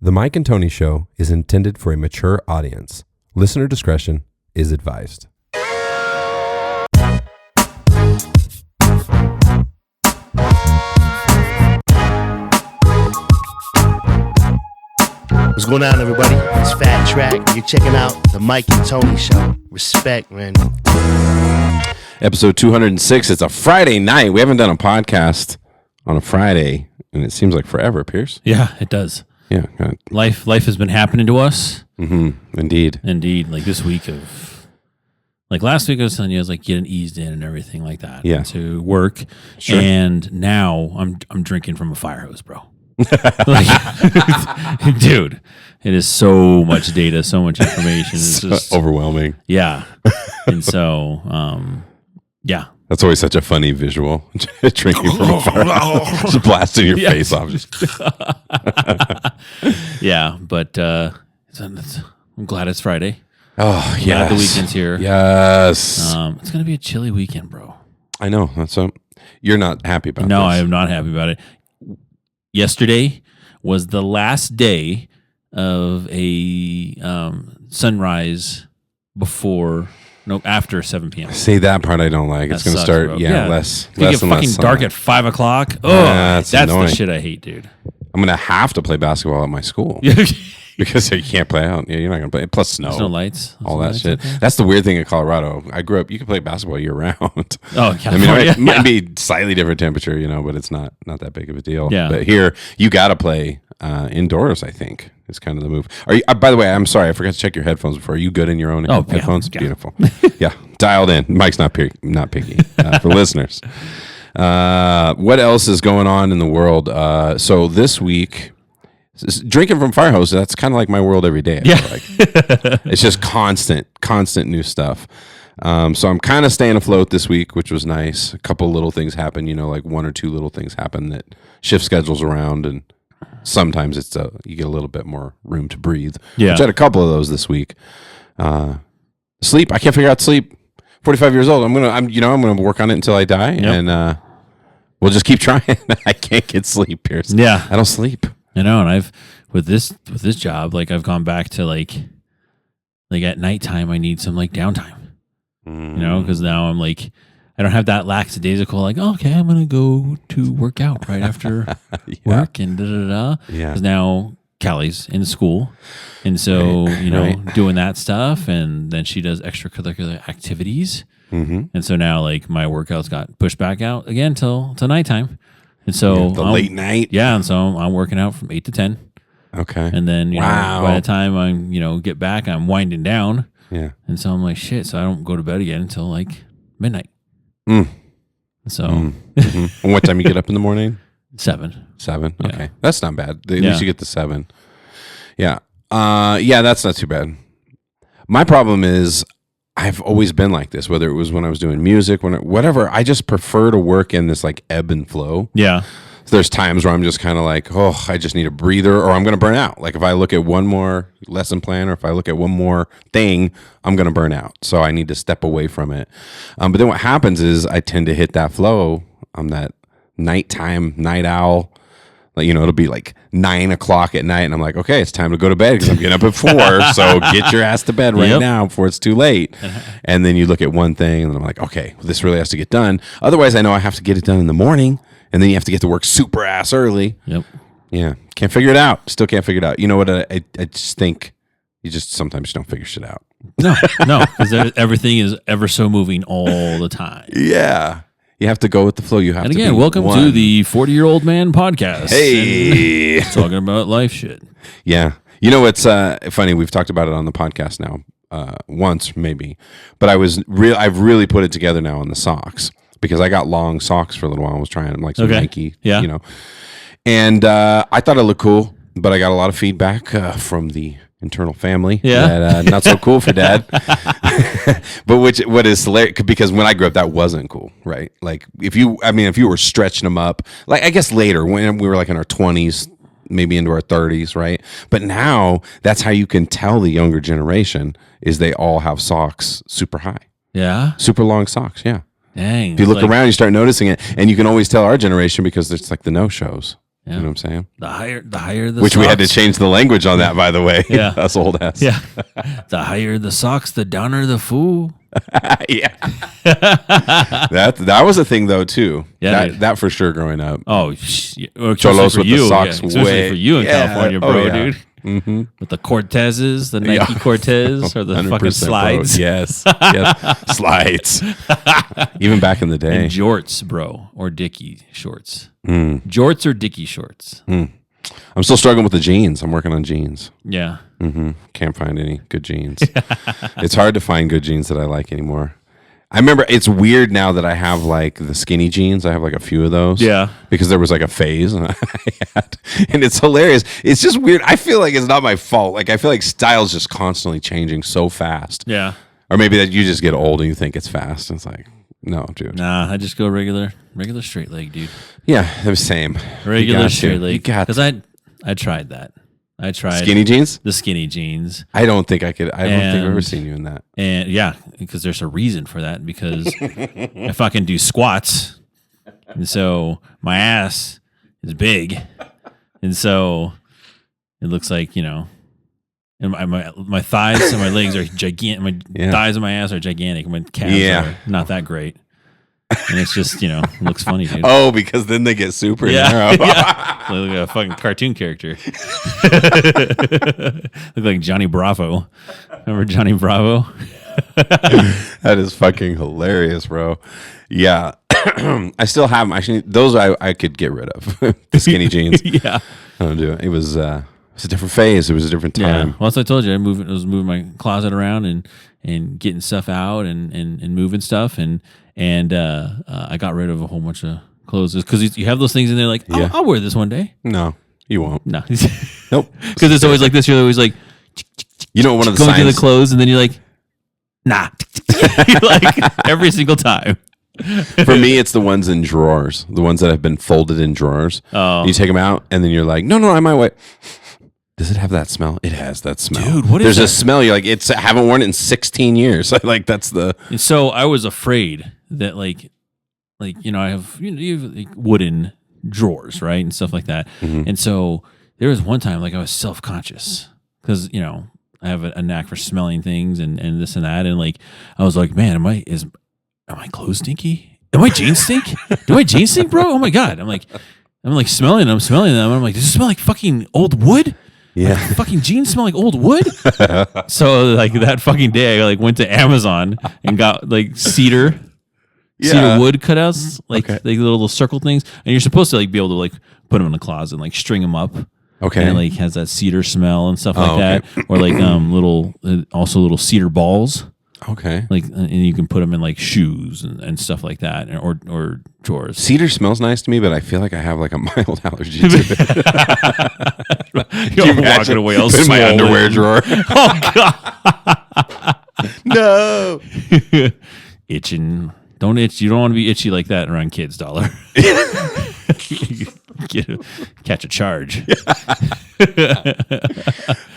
The Mike and Tony Show is intended for a mature audience. Listener discretion is advised. What's going on, everybody? It's Fat Track. You're checking out the Mike and Tony Show. Respect, man. Episode 206. It's a Friday night. We haven't done a podcast on a Friday, and it seems like forever, Pierce. Yeah, it does. Yeah. Life has been happening to us. Mm-hmm. Indeed. Like this week like last week I was telling you I was like getting eased in and everything like that. Yeah. To work. Sure. And now I'm drinking from a fire hose, bro. Like, dude, it is so much data, so much information. It's so just overwhelming. Yeah. And so, yeah. That's always such a funny visual. Drinking from a fire, just blasting your face off. Yeah, but I'm glad it's Friday. Oh, yeah. Glad the weekend's here. Yes. It's gonna be a chilly weekend, bro. I know. You're not happy about No, this. I am not happy about it. Yesterday was the last day of a sunrise after 7 p.m. See, that part I don't like. It's going to start, bro. less It get and fucking less dark sunlight. at 5 o'clock. Oh, that's annoying. the shit I hate, dude. I'm going to have to play basketball at my school because you can't play out. Yeah, you're not going to play. Plus snow. There's no lights. All that shit. Okay. That's the weird thing in Colorado. I grew up, you can play basketball year round. Oh, I mean, it might be slightly different temperature, but it's not that big of a deal. Yeah. But here, you got to play indoors, I think. Is kind of the move. Are you? By the way, I'm sorry, I forgot to check your headphones before. Are you good in your own headphones? Yeah. Beautiful. Yeah, dialed in. Mike's not picky for listeners. What else is going on in the world? So this week, drinking from fire hose. That's kind of like my world every day. I feel like. It's just constant new stuff. So I'm kind of staying afloat this week, which was nice. A couple little things happen. Like one or two little things happen that shift schedules around and. Sometimes it's you get a little bit more room to breathe. Yeah, which I had a couple of those this week. Sleep, I can't figure out sleep. 45 years old. I'm gonna work on it until I die, and we'll just keep trying. I can't get sleep, Pierce. Yeah, I don't sleep. I know, and I've with this job, like I've gone back to like at nighttime, I need some like downtime. Because now I'm like. I don't have that lackadaisical, like, oh, okay, I'm going to go to work out right after work and da-da-da. Yeah. Because now Callie's in school. And so, doing that stuff. And then she does extracurricular activities. Mm-hmm. And so now, like, my workouts got pushed back out again till nighttime. And so the late night. Yeah. And so I'm working out from 8 to 10. Okay. And then, by the time I'm, get back, I'm winding down. Yeah. And so I'm like, shit. So I don't go to bed again until like midnight. So, And what time you get up in the morning? 7. 7. Yeah. Okay, that's not bad. At least you get the 7. Yeah, that's not too bad. My problem is I've always been like this. Whether it was when I was doing music, whatever. I just prefer to work in this like ebb and flow. Yeah. So there's times where I'm just kind of like, oh, I just need a breather, or I'm going to burn out. Like if I look at one more lesson plan, or if I look at one more thing, I'm going to burn out. So I need to step away from it. But then what happens is I tend to hit that flow. I'm that nighttime night owl. Like, it'll be like 9 o'clock at night, and I'm like, okay, it's time to go to bed because I'm getting up at 4. So get your ass to bed right now before it's too late. And then you look at one thing, and then I'm like, okay, well, this really has to get done. Otherwise, I know I have to get it done in the morning. And then you have to get to work super ass early. Yep. Yeah. Can't figure it out. Still can't figure it out. You know what? I just think you just sometimes don't figure shit out. No, because everything is ever so moving all the time. Yeah. You have to go with the flow. You have and to. And again, welcome to the 40-Year-Old Man podcast. Hey. Talking about life shit. Yeah. It's funny. We've talked about it on the podcast now once maybe. But I've really put it together now on the socks. Because I got long socks for a little while. I was trying like some Nike, And I thought it looked cool, but I got a lot of feedback from the internal family. Yeah. That, not so cool for dad. But what is hilarious, because when I grew up, that wasn't cool, right? Like if you were stretching them up, like I guess later when we were like in our 20s, maybe into our 30s, right? But now that's how you can tell the younger generation is they all have socks super high. Yeah. Super long socks, yeah. Dang. If you look around, you start noticing it, and you can always tell our generation because it's like the no-shows. You know what I'm saying? The higher the Which socks. we had to change the language on that, by the way. Yeah. Us old ass. Yeah. The higher the socks, the downer the fool. Yeah. That was a thing though too. Yeah, That for sure growing up. Oh, especially Cholos for with you, the socks especially way- for you in Yeah. California, Oh, bro, yeah. dude. Mm-hmm. With the Cortezes, the Nike Cortez, or the fucking 100%, slides. bro. Yes. Yes. Slides. Even back in the day. And jorts, bro, or Dickie shorts. Mm. Jorts or Dickie shorts. I'm still struggling with the jeans. I'm working on jeans. Yeah. Can't find any good jeans. It's hard to find good jeans that I like anymore. I remember it's weird now that I have like the skinny jeans. I have like a few of those. Yeah. Because there was like a phase and and it's hilarious. It's just weird. I feel like it's not my fault. Like I feel like style's just constantly changing so fast. Yeah. Or maybe that you just get old and you think it's fast. And it's like, no, dude. Nah, I just go regular straight leg, dude. Yeah, the same. Regular straight leg. You got Because I tried that. I tried skinny jeans? the skinny jeans. I don't think I could. I don't think I've ever And- seen you in that. And yeah, because there's a reason for that. Because I fucking do squats, and so my ass is big, and so it looks like and my thighs and my legs are gigantic. My Yeah. thighs and my ass are gigantic. My calves Yeah. are not that great, and it's just it looks funny, dude. Oh, because then they get super Yeah, narrow. yeah. Look like a fucking cartoon character. Look like Johnny Bravo. Remember Johnny Bravo? That is fucking hilarious, bro. Yeah. I still have them. Actually, those I could get rid of. The skinny jeans. Yeah. I don't do it. It was a different phase. It was a different time. Yeah. Once I told you, I was moving my closet around and getting stuff out and moving stuff and I got rid of a whole bunch of clothes because you have those things in there like Yeah. I'll wear this one day. No, you won't. No. Nope. Because it's always like this. You're always like You know, one of the going signs. to the clothes and then you're like, nah. Like every single time. For me, it's the ones in drawers, the ones that have been folded in drawers. Oh. You take them out, and then you're like, no, I might wait. Does it have that smell? It has that smell. Dude, what is There's that? a smell. You're like, I haven't worn it in 16 years. Like, that's the. And so I was afraid that like I have you have like wooden drawers, right, and stuff like that. Mm-hmm. And so there was one time like I was self-conscious because I have a knack for smelling things and this and that, and like I was like, man, am my clothes stinky? Am my jeans stink? Do my jeans stink, bro? Oh my god! I'm like smelling them. I'm smelling them. And I'm like, does it smell like fucking old wood? Yeah. Fucking jeans smell like old wood. So like that fucking day, I like went to Amazon and got like cedar wood cutouts, like Okay. like little circle things, and you're supposed to like be able to like put them in the closet and like string them up. Okay. And it like has that cedar smell and stuff like okay. that, or like little cedar balls, Okay. like and you can put them in like shoes and stuff like that, or drawers. Cedar smells nice to me, but I feel like I have like a mild allergy to it. You're Can you walking imagine away all put it in my swollen. underwear drawer. Oh god, No. itching. Don't itch. You don't want to be itchy like that around kids, dollar. Catch a charge.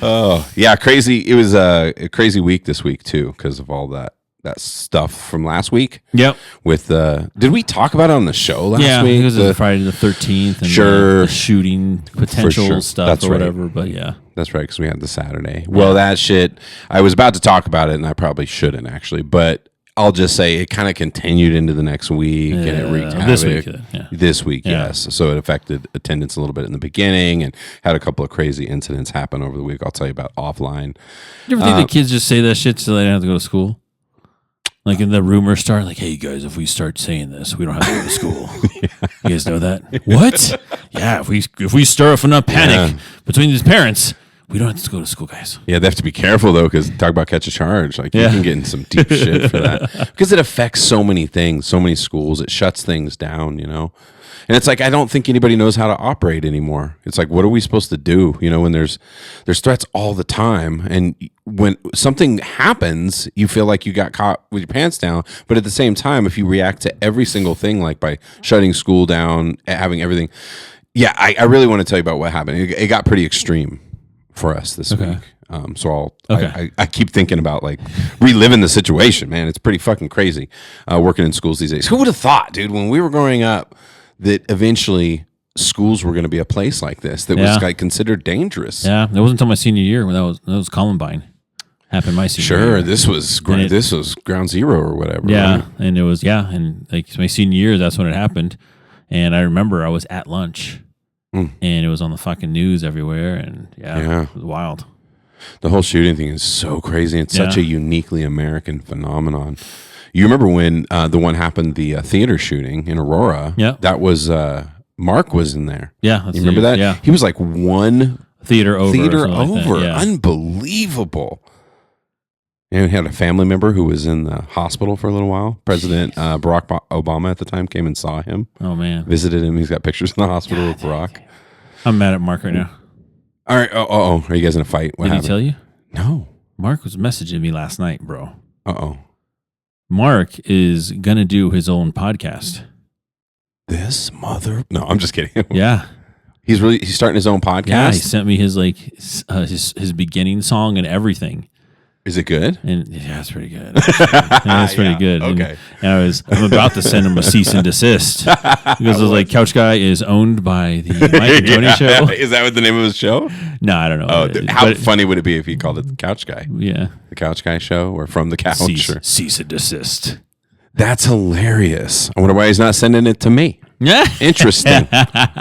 Oh, yeah, crazy. It was a crazy week this week too because of all that stuff from last week. Yep. With did we talk about it on the show last Yeah, week? it was Friday the 13th and Sure. the shooting potential sure. stuff That's or right. whatever. But yeah, That's right, because we had the Saturday. Well, that shit, I was about to talk about it, and I probably shouldn't actually, but I'll just say it kind of continued into the next week, and it wreaked havoc. this week, yeah. This week, Yeah. yes. So it affected attendance a little bit in the beginning, and had a couple of crazy incidents happen over the week. I'll tell you about offline. you ever think the kids just say that shit so they don't have to go to school? Like in the rumors start, like, hey guys, if we start saying this, we don't have to go to school. You guys know that? What? Yeah, if we stir up enough panic between these parents, we don't have to go to school, guys. Yeah, they have to be careful though, because talk about catch a charge. Like you Yeah. can get in some deep shit for that because it affects so many things, so many schools. It shuts things down, And it's like I don't think anybody knows how to operate anymore. It's like what are we supposed to do? When there's threats all the time, and when something happens, you feel like you got caught with your pants down. But at the same time, if you react to every single thing, like by shutting school down, having everything, yeah, I really want to tell you about what happened. It got pretty extreme for us this week. So I keep thinking about like reliving the situation, man. It's pretty fucking crazy working in schools these days. Who would have thought, dude, when we were growing up that eventually schools were going to be a place like this that was like considered dangerous. Yeah, it wasn't until my senior year when that was Columbine. Happened my senior year. Sure, this was ground zero or whatever. Yeah, right? and it was and like my senior year, that's when it happened. And I remember I was at lunch, and it was on the fucking news everywhere, and it was wild. The whole shooting thing is so crazy. It's such a uniquely American phenomenon. You remember when the one happened, the theater shooting in Aurora? Yeah, that was Mark was in there. Yeah, you remember that? Yeah, he was like one theater over. Like unbelievable. And we had a family member who was in the hospital for a little while. President Barack Obama at the time came and saw him. Oh, man. Visited him. He's got pictures in the hospital with Barack. I'm mad at Mark right now. All right. Oh. Are you guys in a fight? What Did happened? he tell you? No. Mark was messaging me last night, bro. Uh-oh. Mark is going to do his own podcast. This mother... No, I'm just kidding. Yeah. He's starting his own podcast? Yeah, he sent me his his beginning song and everything. Is it good? And it's pretty good. It's pretty good. Okay. And I'm about to send him a cease and desist because I was like, Couch Guy is owned by the Mike and Tony Show. Is that what the name of his show? No, I don't know. Oh, how funny would it be if he called it the Couch Guy? Yeah, the Couch Guy Show, or From the Couch? Cease and desist. That's hilarious. I wonder why he's not sending it to me. Yeah, interesting.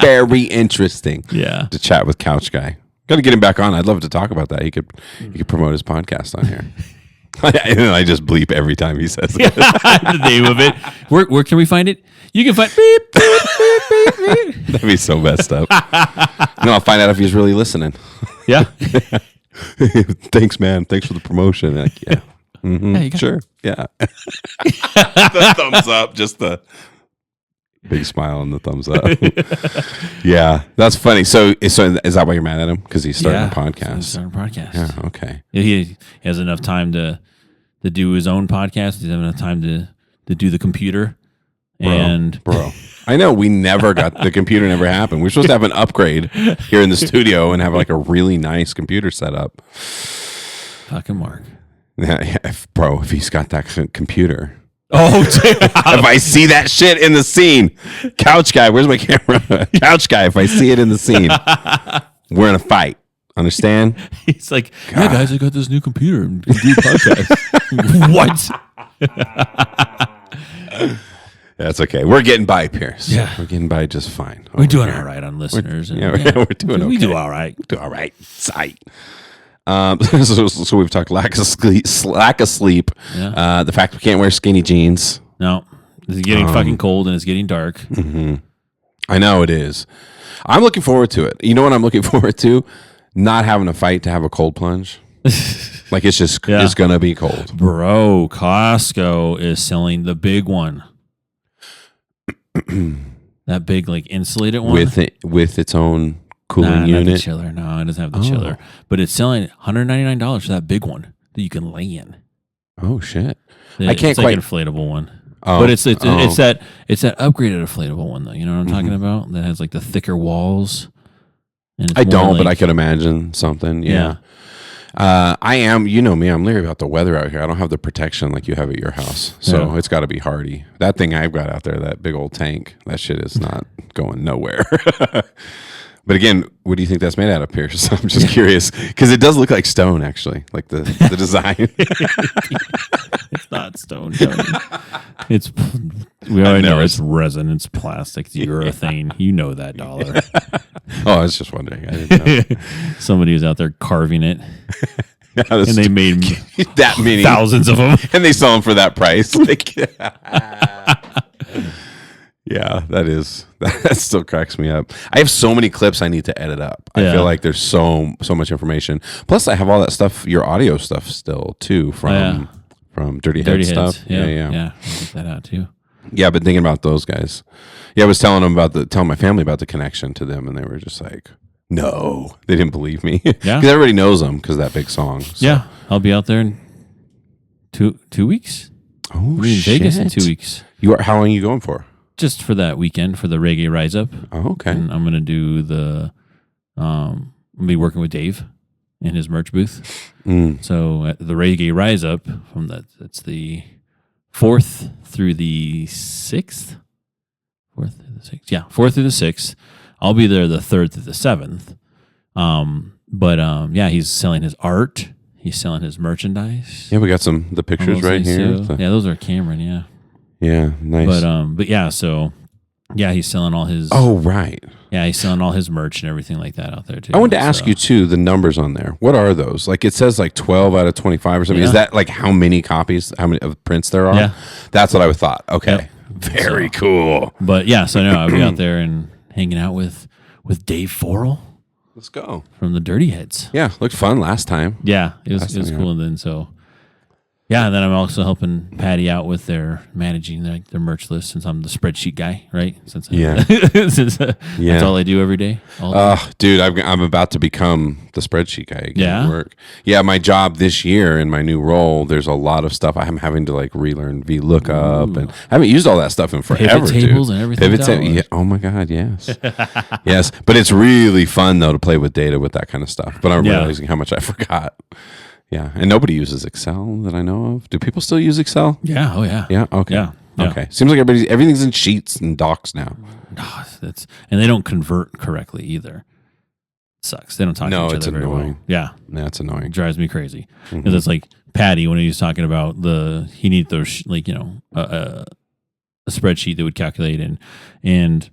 Very interesting. Yeah, to chat with Couch Guy. Got to get him back on. I'd love to talk about that. He could promote his podcast on here. And I just bleep every time he says it. The name of it. Where can we find it? You can find beep, beep, beep, beep, beep. That'd be so messed up. No, I'll find out if he's really listening. Yeah. Thanks, man. Thanks for the promotion. Like, yeah. Mm-hmm. Sure. Yeah. The thumbs up. Just the big smile and the thumbs up. Yeah, that's funny. So is that why you're mad at him? Because he's starting a podcast. He's starting a podcast. Yeah. Okay. He has enough time to do his own podcast. He has enough time to do the computer. Bro, I know we never got the computer. Never happened. We're supposed to have an upgrade here in the studio and have like a really nice computer set up. Fucking Mark. Yeah, if he's got that computer. Oh, if I see that shit in the scene, Couch Guy, where's my camera? Couch Guy, if I see it in the scene, we're in a fight. Understand? He's like, yeah, guys, I got this new computer and can do podcast. What? That's okay. We're getting by, Pierce. Yeah. We're getting by just fine. We're doing all right on listeners. We're doing okay. We do all right. Do all right. Sight. So we've talked lack of sleep. Yeah. The fact we can't wear skinny jeans. No, it's getting fucking cold and it's getting dark. Mm-hmm. I know it is. I'm looking forward to it. You know what I'm looking forward to? Not having a fight to have a cold plunge. Like it's just it's gonna be cold, bro. Costco is selling the big one. That big like insulated one with its own cooling unit. Not the chiller. No, it doesn't have the chiller. But it's selling $199 for that big one that you can lay in. Oh shit! I can't quite like an inflatable one. Oh, but it's that upgraded inflatable one though. You know what I'm talking about? That has like the thicker walls. And I don't, but I could imagine something. Yeah. I am. You know me. I'm leery about the weather out here. I don't have the protection like you have at your house, so it's got to be hardy. That thing I've got out there, that big old tank, that shit is not going nowhere. But again, what do you think that's made out of, Pierce? I'm just curious because it does look like stone, actually, like the design. It's not stone. We already know it's resin. It's plastic. It's urethane. You know that, dollar. Oh, I was just wondering. I didn't know. Somebody was out there carving it, and they made that many thousands of them, and they sell them for that price. Yeah, that still cracks me up. I have so many clips I need to edit up. I feel like there's so much information. Plus, I have all that stuff, your audio stuff still too from Dirty Head stuff. Yeah. I'll get that out too. Yeah, I've been thinking about those guys. Yeah, I was telling my family about the connection to them, and they were just like, no, they didn't believe me. Yeah, because everybody knows them because of that big song. So. Yeah, I'll be out there in two weeks. Oh, shit. Vegas in 2 weeks. How long are you going for? Just for that weekend for the Reggae Rise Up. Oh, okay. And I'm gonna do I'll be working with Dave in his merch booth. So at the Reggae Rise Up it's the 4th through the 6th. 4th through the 6th. Yeah, 4th through the 6th. I'll be there the 3rd through the 7th. Yeah, he's selling his art. He's selling his merchandise. Yeah, we got the pictures right here. Yeah, those are Cameron. Yeah. Yeah, nice. But yeah, so yeah, he's selling all his. Oh, right. Yeah, he's selling all his merch and everything like that out there too. I wanted to ask you too, the numbers on there. What are those? Like it says like 12 out of 25 or something. Yeah. Is that like how many copies, how many of prints there are? Yeah. That's what I would thought. Okay. Yep. Very cool. But yeah, so no, I'll be out there and hanging out with Dave Forrell Let's go. from the Dirty Heads. Yeah, looked fun last time. Yeah, it was cool. And then and then I'm also helping Patty out with their managing their merch list since I'm the spreadsheet guy, right? Since that's all I do every day. Dude, I'm about to become the spreadsheet guy again at work. Yeah, my job this year in my new role, there's a lot of stuff I'm having to like relearn VLOOKUP, and I haven't used all that stuff in forever. Pivot tables and everything. Yeah. Oh my God, yes, yes. But it's really fun though to play with data with that kind of stuff. But I'm realizing how much I forgot. Yeah, and nobody uses Excel that I know of. Do people still use Excel? Yeah. Oh yeah. Yeah. Okay. Yeah. Okay. Seems like everything's in sheets and docs now. And they don't convert correctly either. Sucks. They don't talk to each other it's very annoying. well. Yeah. That's annoying. It drives me crazy. Because it's like Patty when he was talking about he needs those a spreadsheet that would calculate and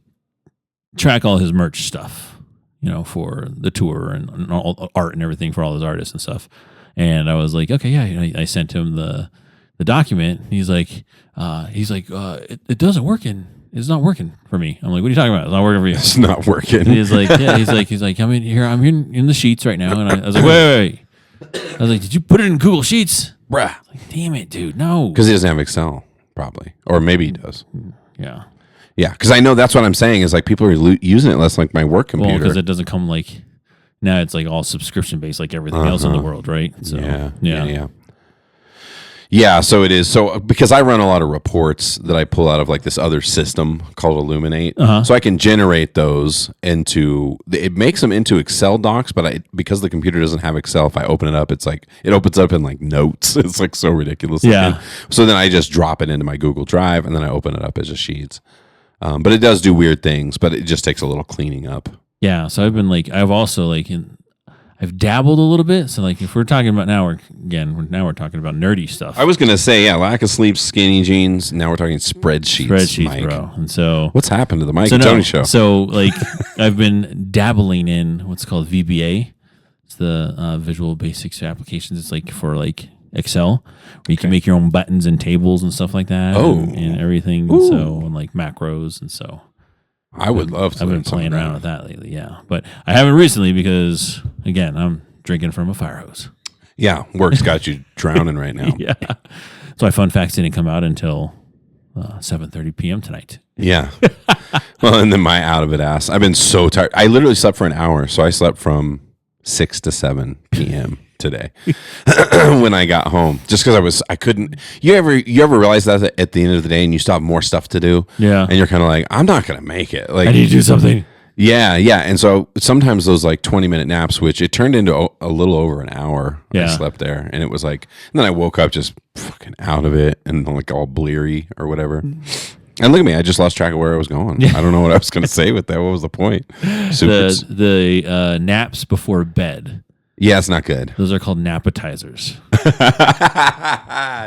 track all his merch stuff, for the tour and all art and everything for all his artists and stuff. And I was like, okay, yeah. I sent him the document. He's like, it doesn't work it's not working for me. I'm like, what are you talking about? It's not working for you. It's not working. He's like, yeah. He's like, I'm in the sheets right now. And I was like, wait. I was like, did you put it in Google Sheets? Bruh. Like, damn it, dude. No. Because he doesn't have Excel, probably. Or maybe he does. Yeah. Yeah, because I know that's what I'm saying is like people are using it less like my work computer. Well, because it doesn't come like, now it's like all subscription based like everything else in the world, right? So, Yeah, so it is. So because I run a lot of reports that I pull out of like this other system called Illuminate, so I can generate those it makes them into Excel docs, but because the computer doesn't have Excel, if I open it up, it's like it opens up in like notes. It's like so ridiculous. Yeah. Looking. So then I just drop it into my Google Drive and then I open it up as a sheets. But it does do weird things, but it just takes a little cleaning up. Yeah, so I've also I've dabbled a little bit. So like if we're talking about now we're talking about nerdy stuff. I was gonna say lack of sleep, skinny jeans. Now we're talking spreadsheets, Mike. Bro. And so what's happened to the Mike and Tony show? So like I've been dabbling in what's called VBA. It's the Visual Basics Applications. It's like for like Excel, where you can make your own buttons and tables and stuff like that. And everything. And so and like macros and so. I would love to. I've been playing around with that lately, yeah. But I haven't recently because, again, I'm drinking from a fire hose. Yeah, work's got you drowning right now. Yeah. So my fun facts didn't come out until 7:30 p.m. tonight. Yeah. Well, and then my out of it ass. I've been so tired. I literally slept for an hour. So I slept from 6 to 7 p.m. today when I got home, just because I couldn't. You ever realize that at the end of the day and you still have more stuff to do? Yeah. And you're kind of like, I'm not going to make it. Like, I need to do something. Yeah. And so sometimes those like 20-minute naps, which it turned into a little over an hour. Yeah. I slept there and it was like, and then I woke up just fucking out of it and like all bleary or whatever. And look at me, I just lost track of where I was going. I don't know what I was going to say with that. What was the point? The naps before bed. Yeah, it's not good. Those are called nappetizers.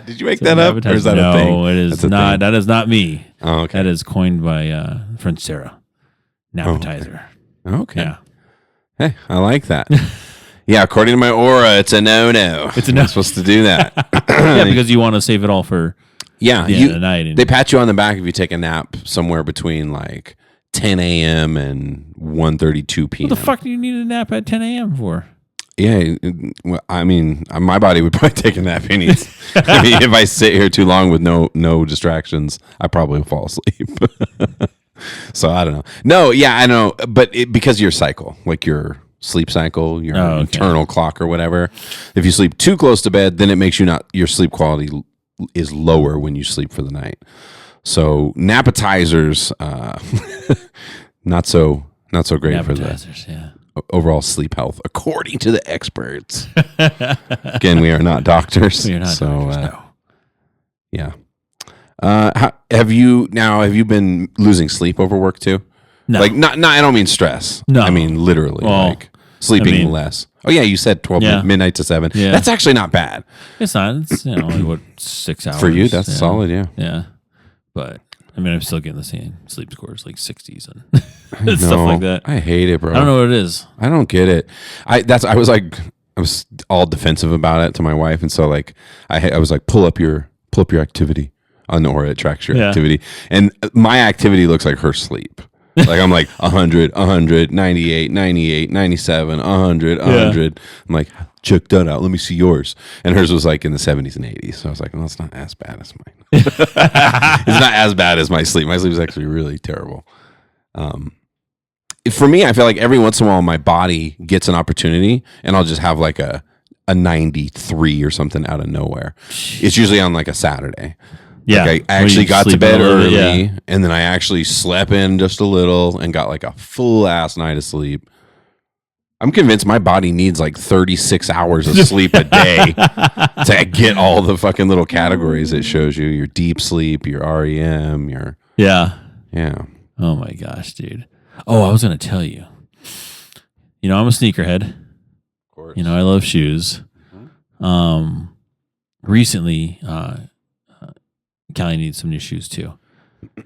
Did you make that up? Or is that a thing? No, it is not. That is not me. Oh, okay. That is coined by French Sarah. Nappetizer. Oh, okay. Yeah. Hey, I like that. Yeah, according to my aura, it's a no-no. It's a no. I'm supposed to do that. Yeah, because you want to save it all for the end of the night. They pat you on the back if you take a nap somewhere between like 10 a.m. and 1:32 p.m. What the fuck do you need a nap at 10 a.m. for? Yeah, well, I mean, my body would probably take a nap. I mean, if I sit here too long with no distractions, I probably will fall asleep. So I don't know. No, yeah, I know, but because your cycle, like your sleep cycle, your internal clock or whatever, if you sleep too close to bed, then it makes your sleep quality is lower when you sleep for the night. So nappetizers, not so great for the overall sleep health, according to the experts. Again, we are not doctors. We are not doctors, no. Yeah. Have you been losing sleep over work too? No. Like not I don't mean stress. No. I mean literally Well, like sleeping less. Oh yeah, you said 12 midnight to 7. Yeah. That's actually not bad. It's not. It's like, what, 6 hours For you, that's solid, yeah. Yeah. But I mean, I'm still getting the same sleep scores, like 60s and stuff like that. I hate it, bro. I don't know what it is. I don't get it. I was all defensive about it to my wife, and so like I was like, pull up your activity on Aura. It tracks your activity, and my activity looks like her sleep. Like I'm like 100, 100, 98, 98, 97, 100, 100. I'm like, check that out. Let me see yours. And hers was like in the 70s and 80s. So I was like, well, it's not as bad as mine. It's not as bad as my sleep. My sleep is actually really terrible. For me, I feel like every once in a while my body gets an opportunity and I'll just have like a 93 or something out of nowhere. It's usually on like a Saturday. Yeah. Like I actually got to bed early and then I actually slept in just a little and got like a full ass night of sleep. I'm convinced my body needs like 36 hours of sleep a day to get all the fucking little categories it shows you. Your deep sleep, your REM, your... Yeah. Yeah. Oh my gosh, dude. Oh, I was going to tell you. You know, I'm a sneakerhead. Of course. You know, I love shoes. Recently, Callie needs some new shoes too.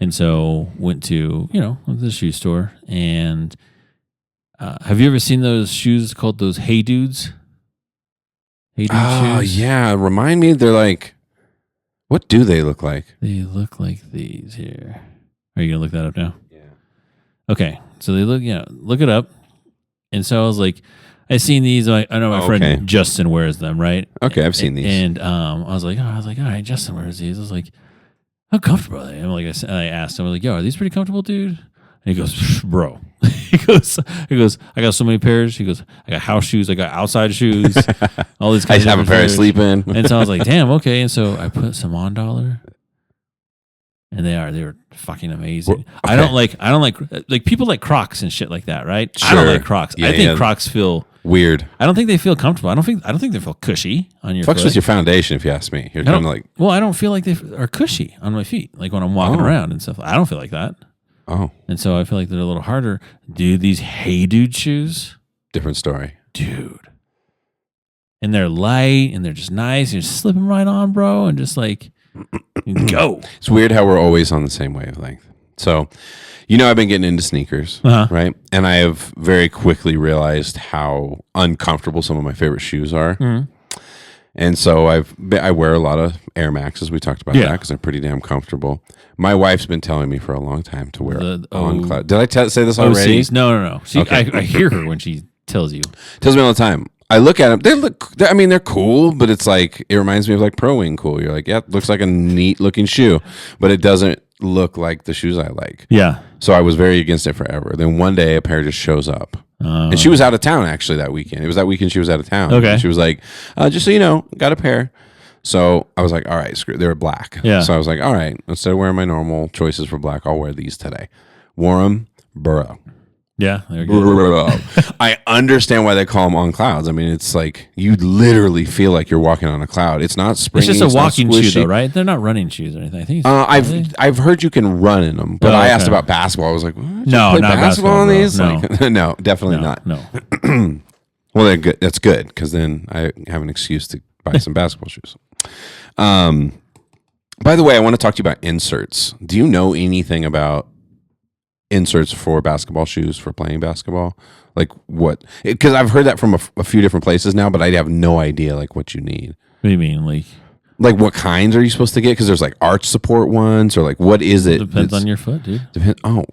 And so went to the shoe store and have you ever seen those shoes called those Hey Dudes? Hey Dude shoes? Oh, yeah. Remind me, they're like, what do they look like? They look like these here. Are you going to look that up now? Yeah. Okay. So they look it up. And so I was like, I seen these. I know my friend Justin wears them, right? Okay, I've seen these. And I was like, all right, Justin wears these. I was like, how comfortable are they? I'm like, I asked him, I was like, yo, are these pretty comfortable, dude? And he goes, bro. He goes, I got so many pairs. He goes, I got house shoes, I got outside shoes, all these. I just have a pair to sleep in. And so I was like, damn, okay. And so I put some on dollar, and they were fucking amazing. Okay. I don't like people like Crocs and shit like that, right? Sure. I don't like Crocs. Yeah, I think Crocs feel weird. I don't think they feel comfortable. I don't think they feel cushy on your foot. Fucks with your foundation, if you ask me. You're kind of like, well, I don't feel like they are cushy on my feet, like when I'm walking around and stuff. I don't feel like that. oh, And so I feel like they're a little harder. Dude, these Hey Dude shoes, different story. dude. And they're light and they're just nice. You're just slipping right on, bro, and just like go. It's weird how we're always on the same wavelength. So, I've been getting into sneakers, right? And I have very quickly realized how uncomfortable some of my favorite shoes are. Mm-hmm. And so I wear a lot of Air Maxes. We talked about that because they're pretty damn comfortable. My wife's been telling me for a long time to wear On Cloud. Did I say this already? OCs? No. I hear her when she tells you. Tells me all the time. I look at them. They're cool, but it's like, it reminds me of like Pro Wing cool. You're like, yeah, it looks like a neat looking shoe, but it doesn't look like the shoes I like. Yeah. So I was very against it forever. Then one day a pair just shows up. And she was out of town actually that weekend. It was that weekend she was out of town. Okay. And she was like, just so you know, got a pair. So I was like, all right, screw it. They were black. Yeah. So I was like, all right, instead of wearing my normal choices for black, I'll wear these today. Wore them, bro. Yeah, they're good. I understand why they call them On Clouds. I mean, it's like you literally feel like you're walking on a cloud. It's not springy. It's just a walking shoe, though, right? They're not running shoes or anything. I think. I've heard you can run in them, but I asked about basketball. I was like, what? No, not basketball on these. No. Like, no, definitely not. No. Well, they're good. That's good because then I have an excuse to buy some basketball shoes. By the way, I want to talk to you about inserts. Do you know anything about inserts for basketball shoes for playing basketball? Like what? Because I've heard that from a few different places now, but I have no idea like what you need. What do you mean, like what kinds are you supposed to get? Because there's like arch support ones, or like what is it? Depends on your foot, dude.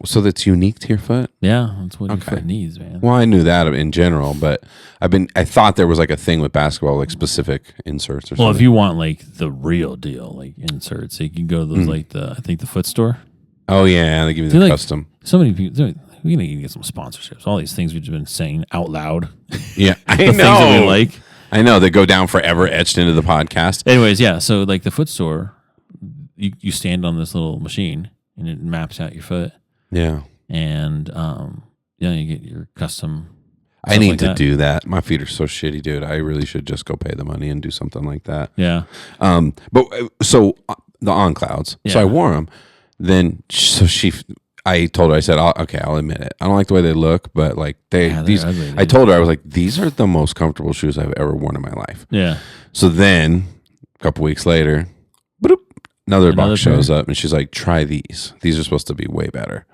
So that's unique to your foot? Yeah, that's what your foot needs, man. Well, I knew that in general, but I thought there was like a thing with basketball, like specific inserts or something. Well, if you want like the real deal, like inserts, you can go to those I think the foot store. Oh yeah, they give you the custom. So many people. We need to get some sponsorships. All these things we've just been saying out loud. Yeah, I know. Things that we like. I know they go down forever, etched into the podcast. Anyways, yeah. So like the foot store, you stand on this little machine and it maps out your foot. Yeah, and you get your custom. I need to do that. My feet are so shitty, dude. I really should just go pay the money and do something like that. Yeah. But so the On Clouds. Yeah. So I wore them. Then I told her, I said, I'll admit it. I don't like the way they look, but like they're these, ugly, I told her, I was like, these are the most comfortable shoes I've ever worn in my life. Yeah. So then a couple weeks later, boop, another box pair? shows up and she's like, try these. These are supposed to be way better.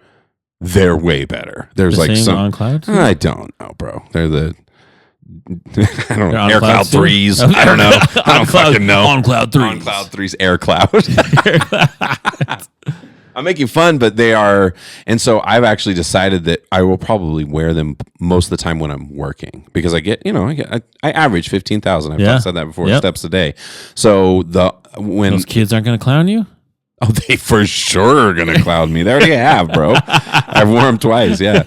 They're way better. There's The like same some on cloud. I don't know, bro. They're the I don't know. On Air Cloud Cloud 3s. I don't know. I don't fucking know. On Cloud 3s. On Cloud 3s. Air Cloud. I'm making fun, but they are. And so I've actually decided that I will probably wear them most of the time when I'm working because I average 15,000. I've said that before, steps a day. So when those kids aren't going to clown you? Oh, they for sure are going to clown me. They already have, bro. I've worn them twice. Yeah.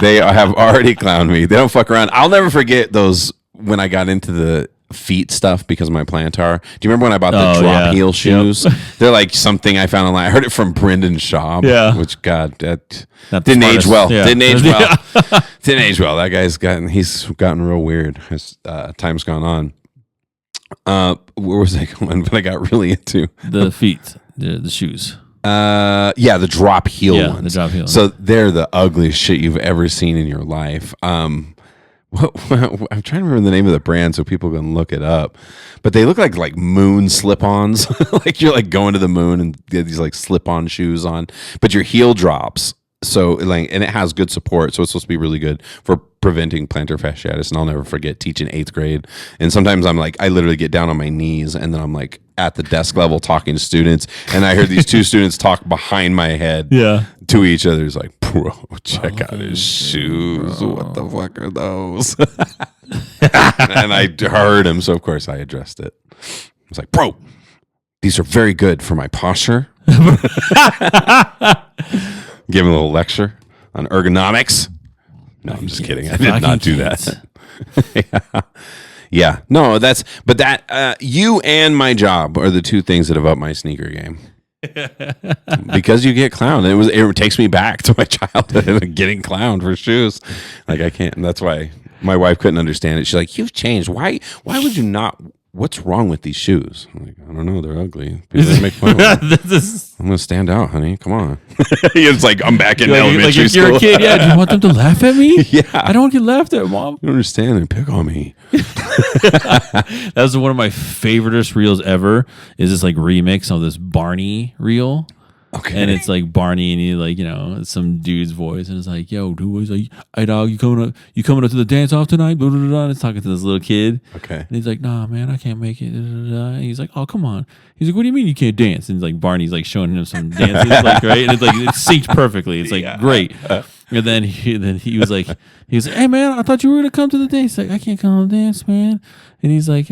They have already clowned me. They don't fuck around. I'll never forget those when I got into the feet stuff because of my plantar. Do you remember when I bought the drop heel shoes? Yep. They're like something I found online. I heard it from Brendan Schaub. Yeah. Which, God, that didn't age well. Yeah. Didn't age well. Didn't age well. That guy's gotten real weird as time's gone on. Where was I going? But I got really into the feet, the shoes. The drop heel ones. The drop heel. So they're the ugliest shit you've ever seen in your life. I'm trying to remember the name of the brand so people can look it up. But they look like moon slip-ons. Like you're like going to the moon and you have these like slip-on shoes on, but your heel drops. So and it has good support, so it's supposed to be really good for preventing plantar fasciitis. And I'll never forget teaching 8th grade. And sometimes I literally get down on my knees and then I'm like at the desk level talking to students, and I heard these two students talk behind my head to each other. It's like, bro, check out his shoes. Bro. What the fuck are those? And I heard him, so of course I addressed it. I was like, bro, these are very good for my posture. Give him a little lecture on ergonomics. No, I'm just kidding. I did not do that. Yeah. No, you and my job are the two things that have upped my sneaker game. Because you get clowned. It takes me back to my childhood and getting clowned for shoes. Like I can't. And that's why my wife couldn't understand it. She's like, "You've changed. Why would you not? What's wrong with these shoes?" I'm like, I don't know. They're ugly. People make fun of them. I'm gonna stand out, honey. Come on. It's like I'm back in elementary school. You're a kid. Yeah. Do you want them to laugh at me? Yeah. I don't get laughed at, Mom. You don't understand. They pick on me. That was one of my favoriteest reels ever. Is this like remix of this Barney reel? Okay. And it's like Barney and he like, some dude's voice and it's like, yo, dude, he's like, hey dog, you coming up to the dance off tonight? Blah, blah, blah, blah. And it's talking to this little kid. Okay. And he's like, nah, man, I can't make it. And he's like, oh, come on. He's like, what do you mean you can't dance? And like Barney's like showing him some dances, like, right? And it's like it synced perfectly. It's like great. And then he was like, hey man, I thought you were gonna come to the dance. He's like, I can't come to the dance, man. And he's like,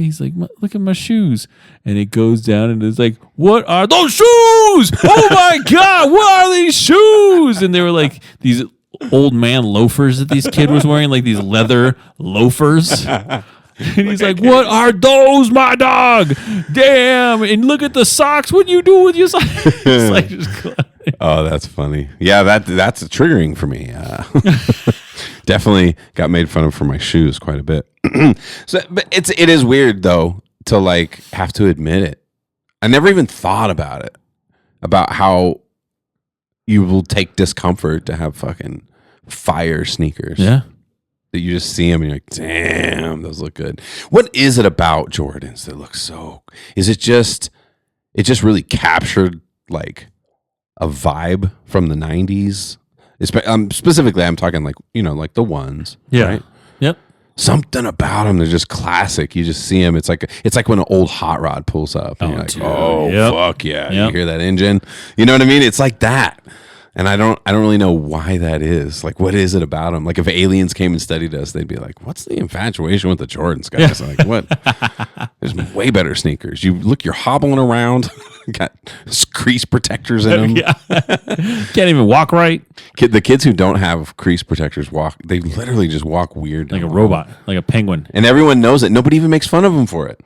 look at my shoes. And it goes down and it's like, what are those shoes? Oh my God, what are these shoes? And they were like these old man loafers that these kid was wearing, like these leather loafers. And he's like, what are those, my dog? Damn. And look at the socks. What do you do with your socks? It's like just oh, that's funny. Yeah, that's triggering for me. Definitely got made fun of for my shoes quite a bit. But it is weird though to like have to admit it. I never even thought about it, about how you will take discomfort to have fucking fire sneakers. Yeah. That you just see them and you're like, damn, those look good. What is it about Jordans that look so? Is it just really captured like a vibe from the 90s? Specifically, I'm talking like, like the ones. Yeah. Right? Yep. Something about them, they're just classic. You just see them. It's like when an old hot rod pulls up and you're like, oh, fuck yeah. Yep. You hear that engine? You know what I mean? It's like that. And I don't really know why that is. Like, what is it about them? Like, if aliens came and studied us, they'd be like, "What's the infatuation with the Jordans, guys? Like, what? There's way better sneakers. You're hobbling around, got crease protectors in them. Yeah. Can't even walk right. The kids who don't have crease protectors they literally just walk weird, like a robot, like a penguin. And everyone knows it. Nobody even makes fun of them for it.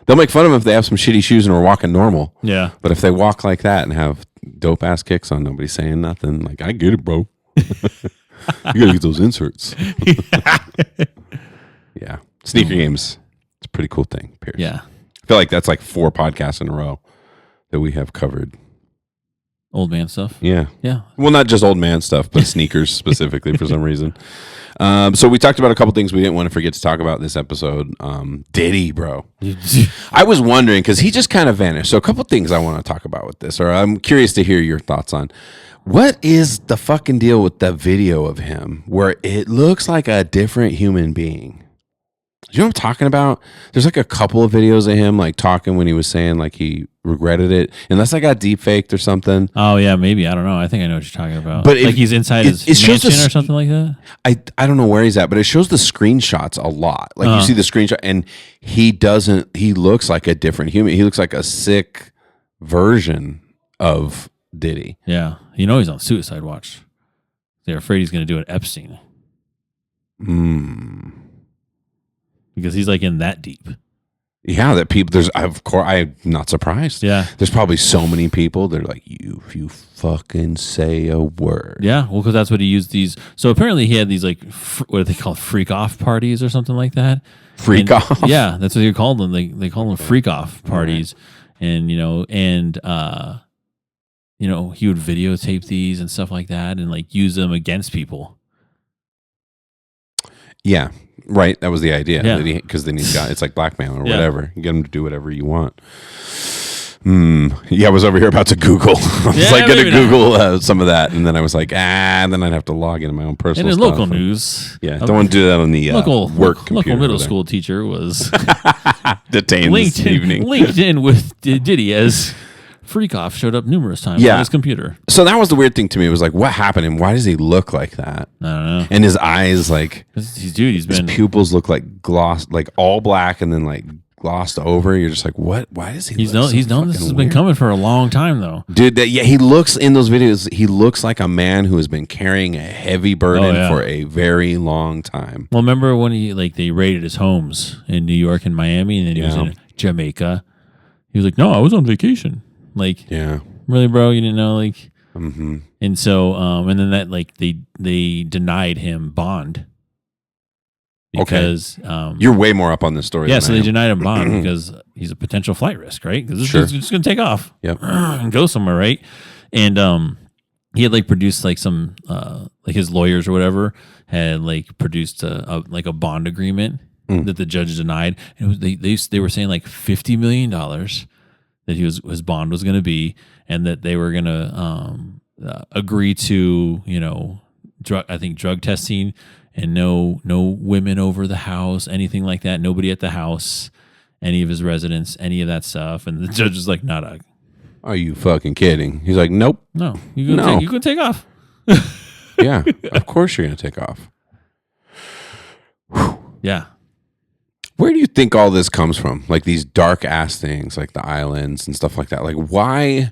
They'll make fun of them if they have some shitty shoes and are walking normal. Yeah. But if they walk like that and have dope ass kicks on, nobody's saying nothing. Like, I get it, bro. You gotta get those inserts. Yeah. Sneaker games. It's a pretty cool thing, Pierce. Yeah. I feel like that's like 4 podcasts in a row that we have covered Old man stuff. Yeah. Yeah. Well, not just old man stuff, but sneakers specifically for some reason. So we talked about a couple things we didn't want to forget to talk about in this episode. Diddy, bro. I was wondering because he just kind of vanished. So a couple things I want to talk about with this, or I'm curious to hear your thoughts on. What is the fucking deal with the video of him where it looks like a different human being? Do you know what I'm talking about? There's like a couple of videos of him like talking when he was saying like he regretted it, unless I got deep faked or something. Oh yeah, maybe. I don't know. I think I know what you're talking about. But like he's inside his mansion or something like that. I don't know where he's at, but it shows the screenshots a lot. Like you see the screenshot, and he looks like a different human. He looks like a sick version of Diddy. Yeah, he's on suicide watch. They're afraid he's going to do an Epstein. Because he's like in that deep. Yeah, that people. Of course, I'm not surprised. Yeah, there's probably so many people. They're like, if you fucking say a word. Yeah, well, because that's what he used these. So apparently, he had these like what are they called, freak off parties or something like that. Freak off. Yeah, that's what he called them. They call them freak off parties, and he would videotape these and stuff like that, and like use them against people. Yeah. Right, that was the idea. Yeah. Because then he's got, it's like blackmail or whatever. You get him to do whatever you want. Yeah, I was over here about to Google. I was going to Google some of that, and then I was like, and then I'd have to log into my own personal stuff. And in local news. Yeah, don't want to do that on the local middle school teacher was detained this evening. Linked in with Diddy as Freakoff showed up numerous times on his computer. So that was the weird thing to me. It was like, what happened and why does he look like that? I don't know. And his eyes, like, his pupils look like glossed, like all black and then like glossed over. You're just like, what? Why does he He's known this has been coming for a long time, though. Dude, he looks in those videos, he looks like a man who has been carrying a heavy burden for a very long time. Well, remember when they raided his homes in New York and Miami, and then he was in Jamaica? He was like, no, I was on vacation. Like, really, bro? You didn't know? Like, and so, and then that, like, they denied him bond because you're way more up on this story. Yeah, so they denied him bond because he's a potential flight risk, right? Because this dude's just gonna take off, and go somewhere, right? And he had like produced like some like his lawyers or whatever had like produced a bond agreement that the judge denied. And it was they were saying like $50 million. That his bond was going to be, and that they were going to agree to drug testing and no women over the house, anything like that, nobody at the house, any of his residents, any of that stuff. And the judge was like, "Not Are you fucking kidding?" He's like, "Nope, no, you can take off." Yeah, of course you're going to take off. Yeah. Where do you think all this comes from? Like these dark ass things, like the islands and stuff like that. Like why?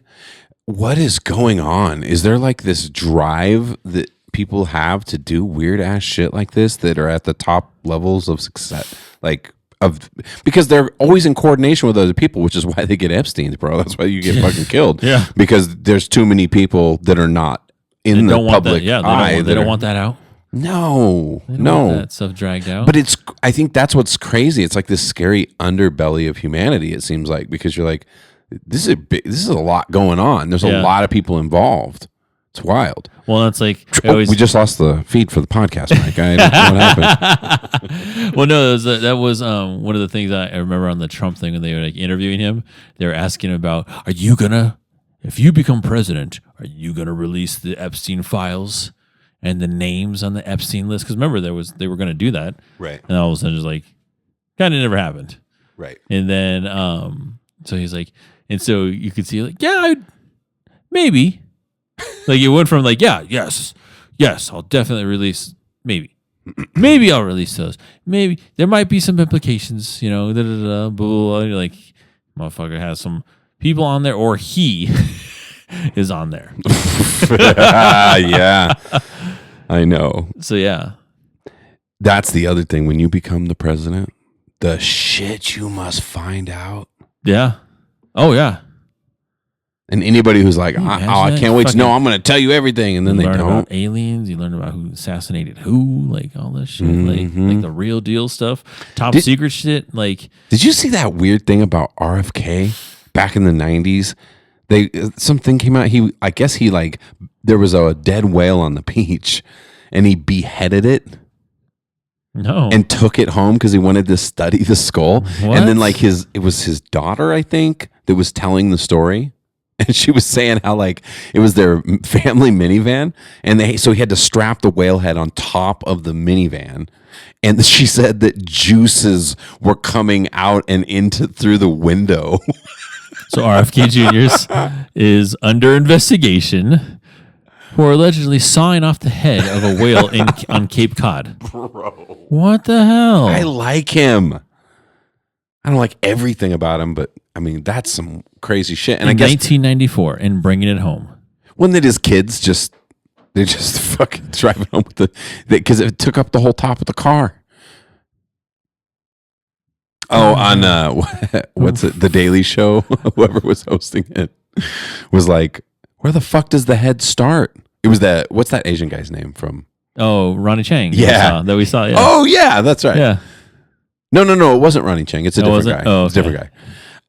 What is going on? Is there like this drive that people have to do weird ass shit like this that are at the top levels of success? Because they're always in coordination with other people, which is why they get Epstein's, bro. That's why you get fucking killed. Yeah. Because there's too many people that are not in the public eye. They don't want that out. No, they don't want that stuff dragged out. But I think that's what's crazy. It's like this scary underbelly of humanity. It seems like, because you're like, this is a lot going on. There's a lot of people involved. It's wild. Well, that's like we just lost the feed for the podcast, Mike. I don't know what happened. Well, no, that was one of the things I remember on the Trump thing when they were like interviewing him. They were asking about, if you become president, are you gonna release the Epstein files and the names on the Epstein list? Because remember, they were going to do that, right? And all of a sudden, just like, kind of never happened, right? And then, so he's like, and so you could see, like, maybe, like it went from like, yes, I'll definitely release, maybe I'll release those. Maybe there might be some implications, blah, blah, blah. You're like, motherfucker has some people on there, or he is on there. Yeah, I know. So yeah, that's the other thing. When you become the president, the shit you must find out. Yeah. Oh yeah. And anybody who's like, I can't wait to know, I'm going to tell you everything, and then they don't. About aliens. You learn about who assassinated who, like all this shit, like the real deal stuff, top secret shit. Like, did you see that weird thing about RFK back in the 90s? something came out. I guess he like there was a dead whale on the beach, and he beheaded it. No. And took it home because he wanted to study the skull. What? And then like it was his daughter, I think, that was telling the story. And she was saying how like it was their family minivan, and so he had to strap the whale head on top of the minivan. And she said that juices were coming out and through the window. So RFK Jr. is under investigation for allegedly sawing off the head of a whale on Cape Cod. Bro. What the hell? I like him. I don't like everything about him, but I mean, that's some crazy shit. And in I guess 1994 and bringing it home. when did his kids they just fucking driving home with because it took up the whole top of the car. Oh, on what's it? The Daily Show. Whoever was hosting it was like, "Where the fuck does the head start?" It was what's that Asian guy's name from? Oh, Ronnie Chang. Yeah, that we saw. Yeah. Oh yeah, that's right. Yeah. No, it wasn't Ronnie Chang. It's a different guy. Oh, okay. It's a different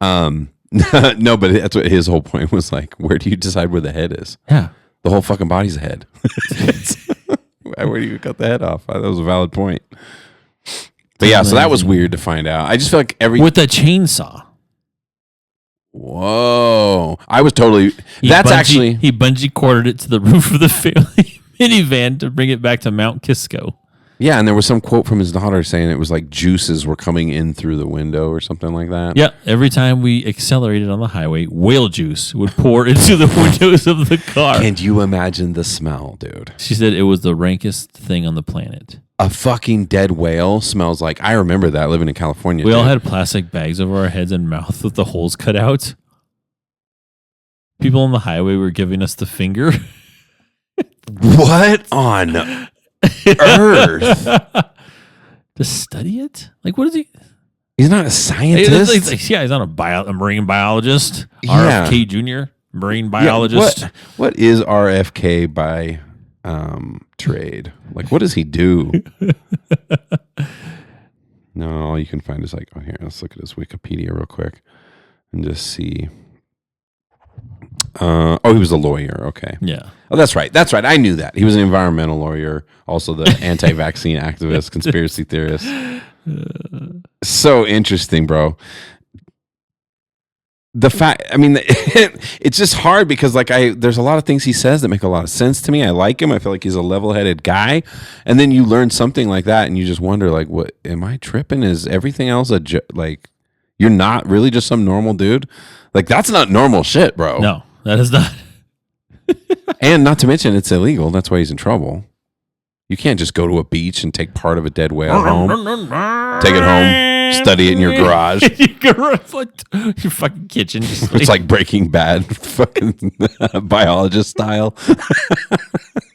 guy. No, but that's what his whole point was like. Where do you decide where the head is? Yeah. The whole fucking body's a head. Where do you cut the head off? That was a valid point. But yeah, so that was weird to find out. I just feel like with a chainsaw. Whoa! I was totally. He bungee corded it to the roof of the family minivan to bring it back to Mount Kisco. Yeah, and there was some quote from his daughter saying it was like juices were coming in through the window or something like that. Yeah, every time we accelerated on the highway, whale juice would pour into the windows of the car. Can you imagine the smell, dude? She said it was the rankest thing on the planet. A fucking dead whale smells like. I remember that living in California. We all had plastic bags over our heads and mouth with the holes cut out. People on the highway were giving us the finger. What on earth? To study it? Like, what is he? He's not a scientist. Yeah, he's not a marine biologist. Yeah. RFK Jr., marine biologist. Yeah, what is RFK by trade? Like, what does he do? No, all you can find is like, oh, here, let's look at his Wikipedia real quick and just see. He was a lawyer. Okay. Yeah. Oh, that's right. That's right. I knew that. He was an environmental lawyer, also the anti-vaccine activist, conspiracy theorist. So interesting, bro. The fact, I mean, it's just hard because there's a lot of things he says that make a lot of sense to me. I like him. I feel like he's a level-headed guy. And then you learn something like that and you just wonder, like, what, am I tripping? Is everything else you're not really just some normal dude? Like, that's not normal shit, bro. No, that is not. And not to mention, it's illegal. That's why he's in trouble. You can't just go to a beach and take part of a dead whale home, take it home, study it in your garage. Your fucking kitchen. It's like Breaking Bad, fucking biologist style.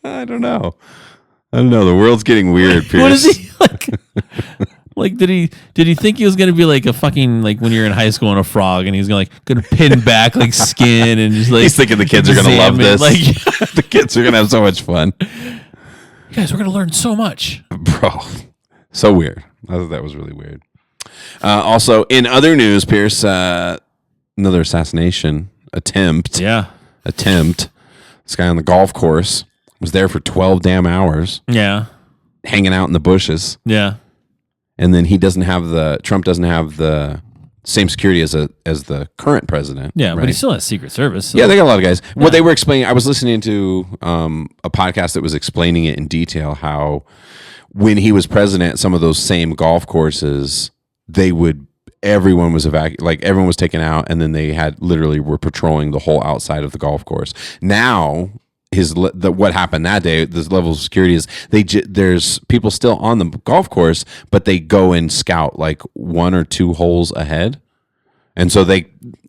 I don't know. The world's getting weird, Pierce. What is he like? Like, did he think he was gonna be like a fucking, like when you're in high school and a frog, and he's gonna pin back like skin and just like, he's thinking the kids are gonna love this. Like, the kids are gonna have so much fun. Guys, we're gonna learn so much, bro. So weird. I thought that was really weird. Also, in other news, Pierce, another assassination attempt. Yeah, This guy on the golf course was there for 12 damn hours. Yeah, hanging out in the bushes. Yeah. And then Trump doesn't have the same security as the current president. Yeah, right? but he still has Secret Service. So. Yeah, they got a lot of guys. Yeah. What they were explaining, I was listening to a podcast that was explaining it in detail how when he was president, some of those same golf courses, everyone was everyone was taken out, and then they literally were patrolling the whole outside of the golf course. Now, what happened that day, this level of security is there's people still on the golf course, but they go and scout like 1 or 2 holes ahead, and so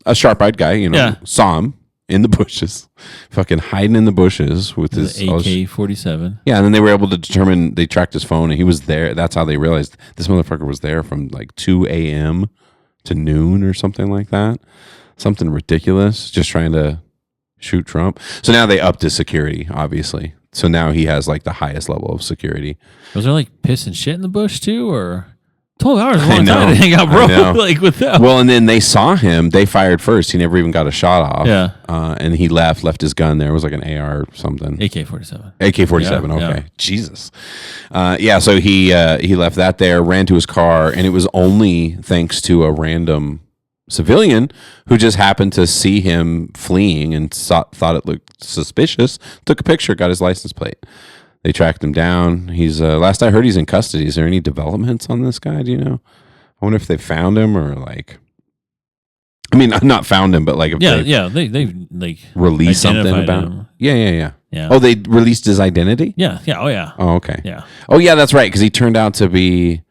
a sharp-eyed guy, saw him in the bushes, fucking hiding in the bushes with his AK-47. Yeah, and then they were able to determine. They tracked his phone, and he was there. That's how they realized this motherfucker was there from like 2 a.m. to noon or something like that. Something ridiculous, just trying to shoot Trump. So now they upped his security, obviously. So now he has like the highest level of security. Was there like piss and shit in the bush too, or? 12 hours is a I long time know. to hang out, I know. bro. Like with them. Well, and then they saw him. They fired first. He never even got a shot off. Yeah. And he left his gun there. It was like an AR or something. AK-47. AK-47. Yeah, Okay. yeah. Jesus. So he left that there, ran to his car, and it was only thanks to a random civilian who just happened to see him fleeing and thought it looked suspicious, took a picture, got his license plate. They tracked him down. He's last I heard, he's in custody. Is there any developments on this guy? Do you know? I wonder if they found him or like. I mean, not found him, but like if they like released something identified about him. Yeah. Yeah. Oh, they released his identity. Yeah. Oh yeah. Oh, okay. Yeah. Oh, yeah, that's right. Because he turned out to be.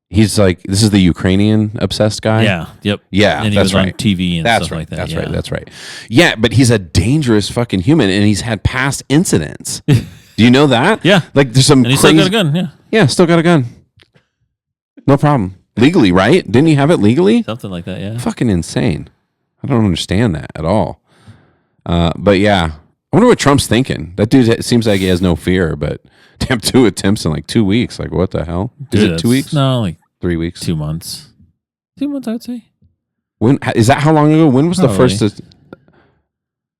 He's like, this is the Ukrainian obsessed guy. Yeah. Yep. Yeah, And he that's was on right. TV and That's stuff right. like that. That's yeah. right. That's right. Yeah, but he's a dangerous fucking human, and he's had past incidents. Do you know that? Yeah. Like there's some And he crazy. still got a gun. Yeah. Yeah, still got a gun. No problem. Legally, right? Didn't he have it legally? Something like that. Yeah. Fucking insane. I don't understand that at all. But yeah, I wonder what Trump's thinking. That dude seems like he has no fear, but damn, 2 attempts in like 2 weeks. Like what the hell? Is Dude, it 2 weeks? No, like 3 weeks? 2 months. 2 months, I would say. When is that? How long ago? When was Probably.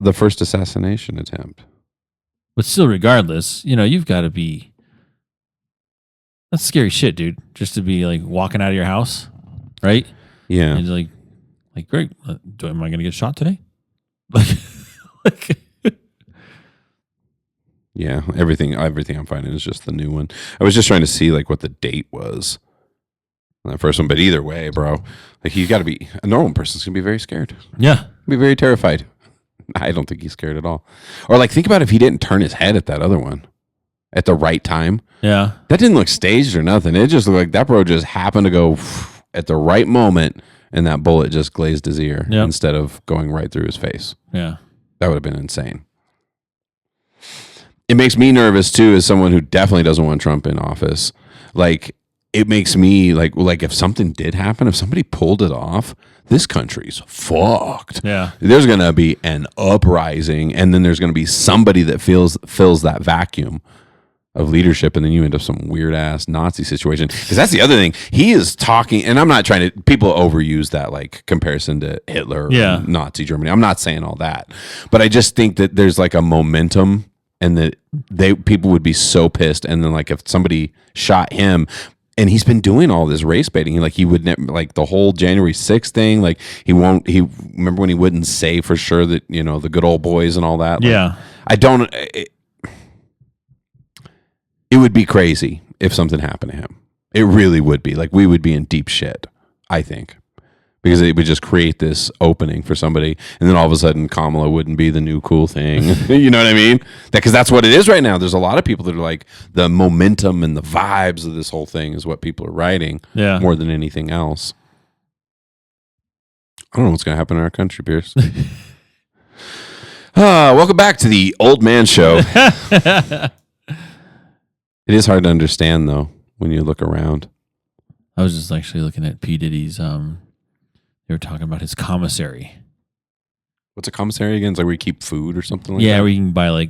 the first assassination attempt? But still, regardless, you've got to be. That's scary shit, dude. Just to be like walking out of your house, right? Yeah. And you're like, great. Am I going to get shot today? Like, Yeah, everything I'm finding is just the new one. I was just trying to see like what the date was on that first one, but either way, bro, like you got to be a normal person's gonna be very scared, yeah. be very terrified. I don't think he's scared at all. Or like think about if he didn't turn his head at that other one at the right time. Yeah. That didn't look staged or nothing. It just looked like that bro just happened to go at the right moment, and that bullet just glazed his ear Yep. instead of going right through his face. Yeah. That would have been insane. It makes me nervous too, as someone who definitely doesn't want Trump in office. Like, it makes me like if something did happen, if somebody pulled it off, this country's fucked. Yeah. There's gonna be an uprising, and then there's gonna be somebody that fills that vacuum of leadership, and then you end up some weird ass Nazi situation. Because that's the other thing. He is talking, and I'm not trying to. People overuse that like comparison to Hitler, Yeah. or Nazi Germany. I'm not saying all that, but I just think that there's like a momentum, and that people would be so pissed, and then like if somebody shot him. And he's been doing all this race baiting. Like he would never, like the whole January 6th thing. Like he remember when he wouldn't say for sure that, the good old boys and all that. Like, Yeah. I don't, it would be crazy if something happened to him. It really would be. Like we would be in deep shit, I think. Because it would just create this opening for somebody, and then all of a sudden Kamala wouldn't be the new cool thing. You know what I mean? Because that's what it is right now. There's a lot of people that are like, the momentum and the vibes of this whole thing is what people are writing more than anything else. I don't know what's going to happen in our country, Pierce. Welcome back to the Old Man Show. It is hard to understand, though, when you look around. I was just actually looking at P. Diddy's, they were talking about his commissary. What's a commissary again? It's like where you keep food or something like that? Yeah, where you can buy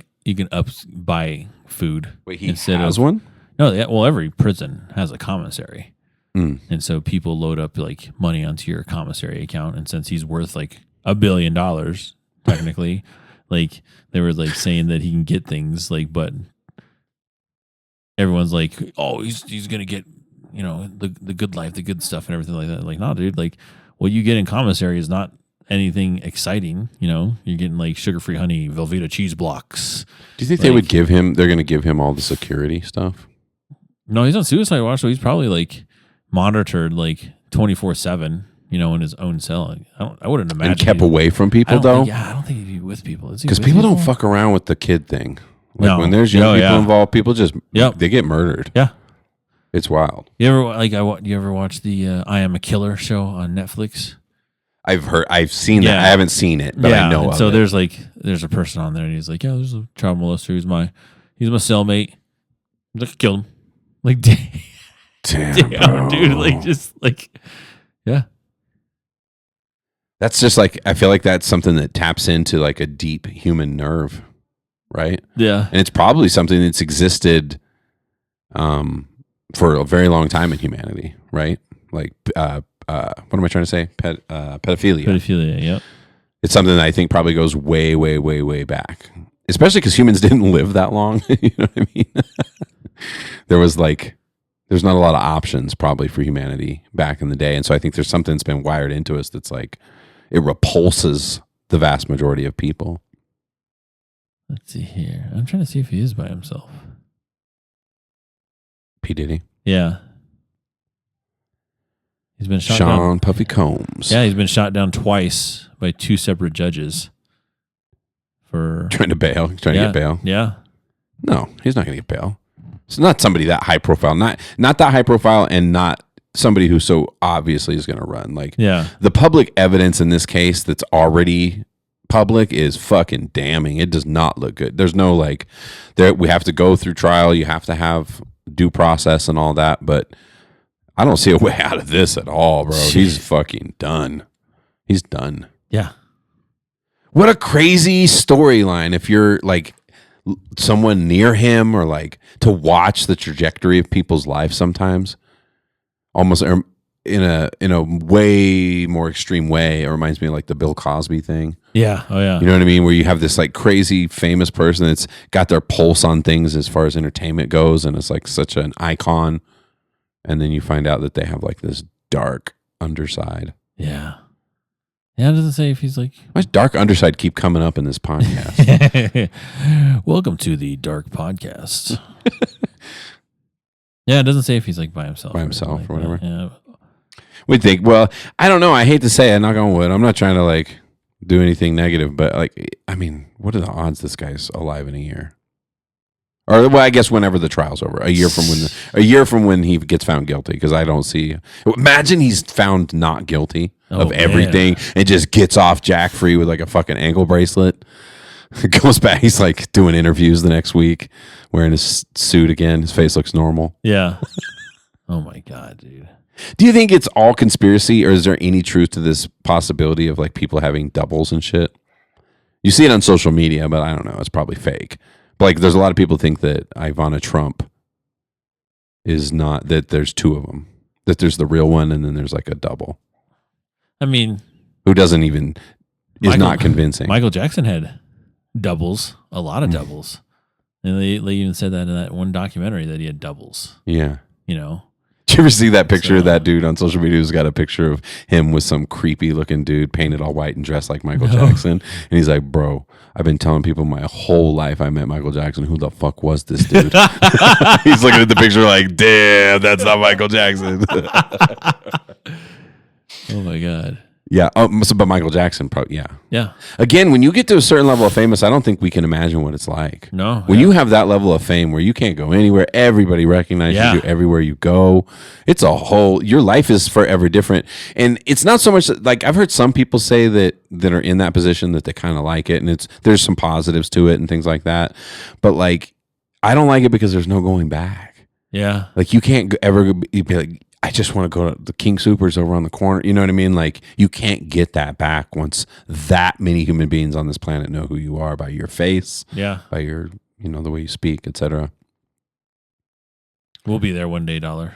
buy food. Wait, he has one? No, every prison has a commissary. Mm. And so people load up like money onto your commissary account. And since he's worth like $1 billion, technically, like they were like saying that he can get things like, but everyone's like, oh, he's going to get, the good life, the good stuff and everything like that. Like, no, dude, like what you get in commissary is not anything exciting. You're getting like sugar-free honey, Velveeta cheese blocks. Do you think they would give him, they're going to give him all the security stuff? No, he's on suicide watch, so he's probably like monitored like 24/7, in his own cell. I wouldn't imagine. And kept away from people, though? I don't think he'd be with people. Because people don't fuck around with the kid thing. Like No. when there's young people involved, people just, Yep. they get murdered. Yeah. It's wild. You ever watch the I Am a Killer show on Netflix? I've seen that. I haven't seen it, but I know of so it. there's a person on there, and he's like, yeah, there's a child molester. He's my cellmate. He's like, killed him. Like, Damn, damn, dude. Like, just like, yeah. That's just like, I feel like that's something that taps into like a deep human nerve, right? Yeah. And it's probably something that's existed for a very long time in humanity, right? like what am I trying to say? Pedophilia. Pedophilia. Yep. It's something that I think probably goes way, way, way, way back. Especially because humans didn't live that long. You know what I mean? There's not a lot of options probably for humanity back in the day. And so I think there's something that's been wired into us that's like, it repulses the vast majority of people. Let's see here. I'm trying to see if he is by himself. P. Diddy. Yeah. He's been shot Sean down. Puffy Combs. Yeah, he's been shot down twice by 2 separate judges for Trying to get bail. Yeah. No, he's not going to get bail. It's not somebody that high profile, not that high profile, and not somebody who so obviously is going to run. Like, Yeah. the public evidence in this case that's already public is fucking damning. It does not look good. There's no like, we have to go through trial. You have to have due process and all that, but I don't see a way out of this at all, bro. He's fucking done. He's done. Yeah. What a crazy storyline if you're like someone near him, or like to watch the trajectory of people's lives sometimes, almost in a way more extreme way. It reminds me of like the Bill Cosby thing. Yeah. Oh, yeah. You know what I mean? Where you have this like crazy famous person that's got their pulse on things as far as entertainment goes, and it's like such an icon. And then you find out that they have like this dark underside. Yeah. Yeah, it doesn't say if he's like... Why does dark underside keep coming up in this podcast? Welcome to the Dark Podcast. Yeah, it doesn't say if he's like by himself. By himself or whatever. Yeah. We think, well, I don't know. I hate to say it, knock on wood. I'm not trying to like do anything negative, but like, I mean, what are the odds this guy's alive in a year? Or, well, I guess whenever the trial's over, a year from when he gets found guilty, because I don't see. Imagine he's found not guilty of everything and just gets off jack free with like a fucking ankle bracelet. Goes back, he's like doing interviews the next week, wearing his suit again. His face looks normal. Yeah. Oh my God, dude. Do you think it's all conspiracy, or is there any truth to this possibility of like people having doubles and shit? You see it on social media, but I don't know. It's probably fake. But like, there's a lot of people think that Ivana Trump is not, that there's 2 of them, that there's the real one and then there's like a double. I mean, who doesn't even is not convincing. Michael Jackson had doubles, a lot of doubles, and they even said that in that one documentary that he had doubles. Yeah, you know. Did you ever see that picture of that dude on social media who's got a picture of him with some creepy looking dude painted all white and dressed like Michael Jackson? And he's like, bro, I've been telling people my whole life I met Michael Jackson. Who the fuck was this dude? He's looking at the picture like, damn, that's not Michael Jackson. Oh my God. Yeah. Oh, but Michael Jackson, probably. Yeah. Yeah. Again, when you get to a certain level of famous, I don't think we can imagine what it's like. No. When you have that level of fame where you can't go anywhere, everybody recognizes you everywhere you go. It's a whole, your life is forever different. And it's not so much like, I've heard some people say that are in that position that they kind of like it, and there's some positives to it and things like that. But like, I don't like it because there's no going back. Yeah. Like, you can't ever be like, I just want to go to the King Soopers over on the corner. You know what I mean? Like, you can't get that back once that many human beings on this planet know who you are by your face, by your, the way you speak, etc. We'll be there one day, Dollar.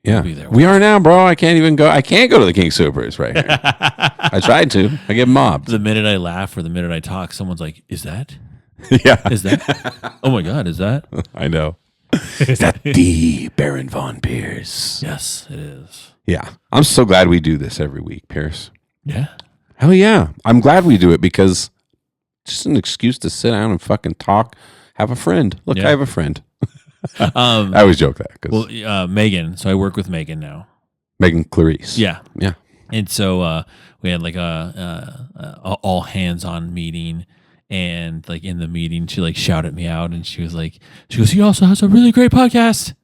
Yeah, we'll be there we are now, bro. I can't even go. I can't go to the King Soopers right here. I tried to. I get mobbed. The minute I laugh or the minute I talk, someone's like, "Is that? Yeah, is that? Oh my God, is that?" I know. Is that the Baron Von Pierce? Yes, it is. Yeah. I'm so glad we do this every week, Pierce. Yeah. Hell yeah. I'm glad we do it because it's just an excuse to sit down and fucking talk, have a friend. Look, I have a friend. I always joke that. Well, Megan. So I work with Megan now. Megan Clarice. Yeah. Yeah. And so we had like a all hands on meeting. And like in the meeting, she like shouted me out, and she goes, "He also has a really great podcast."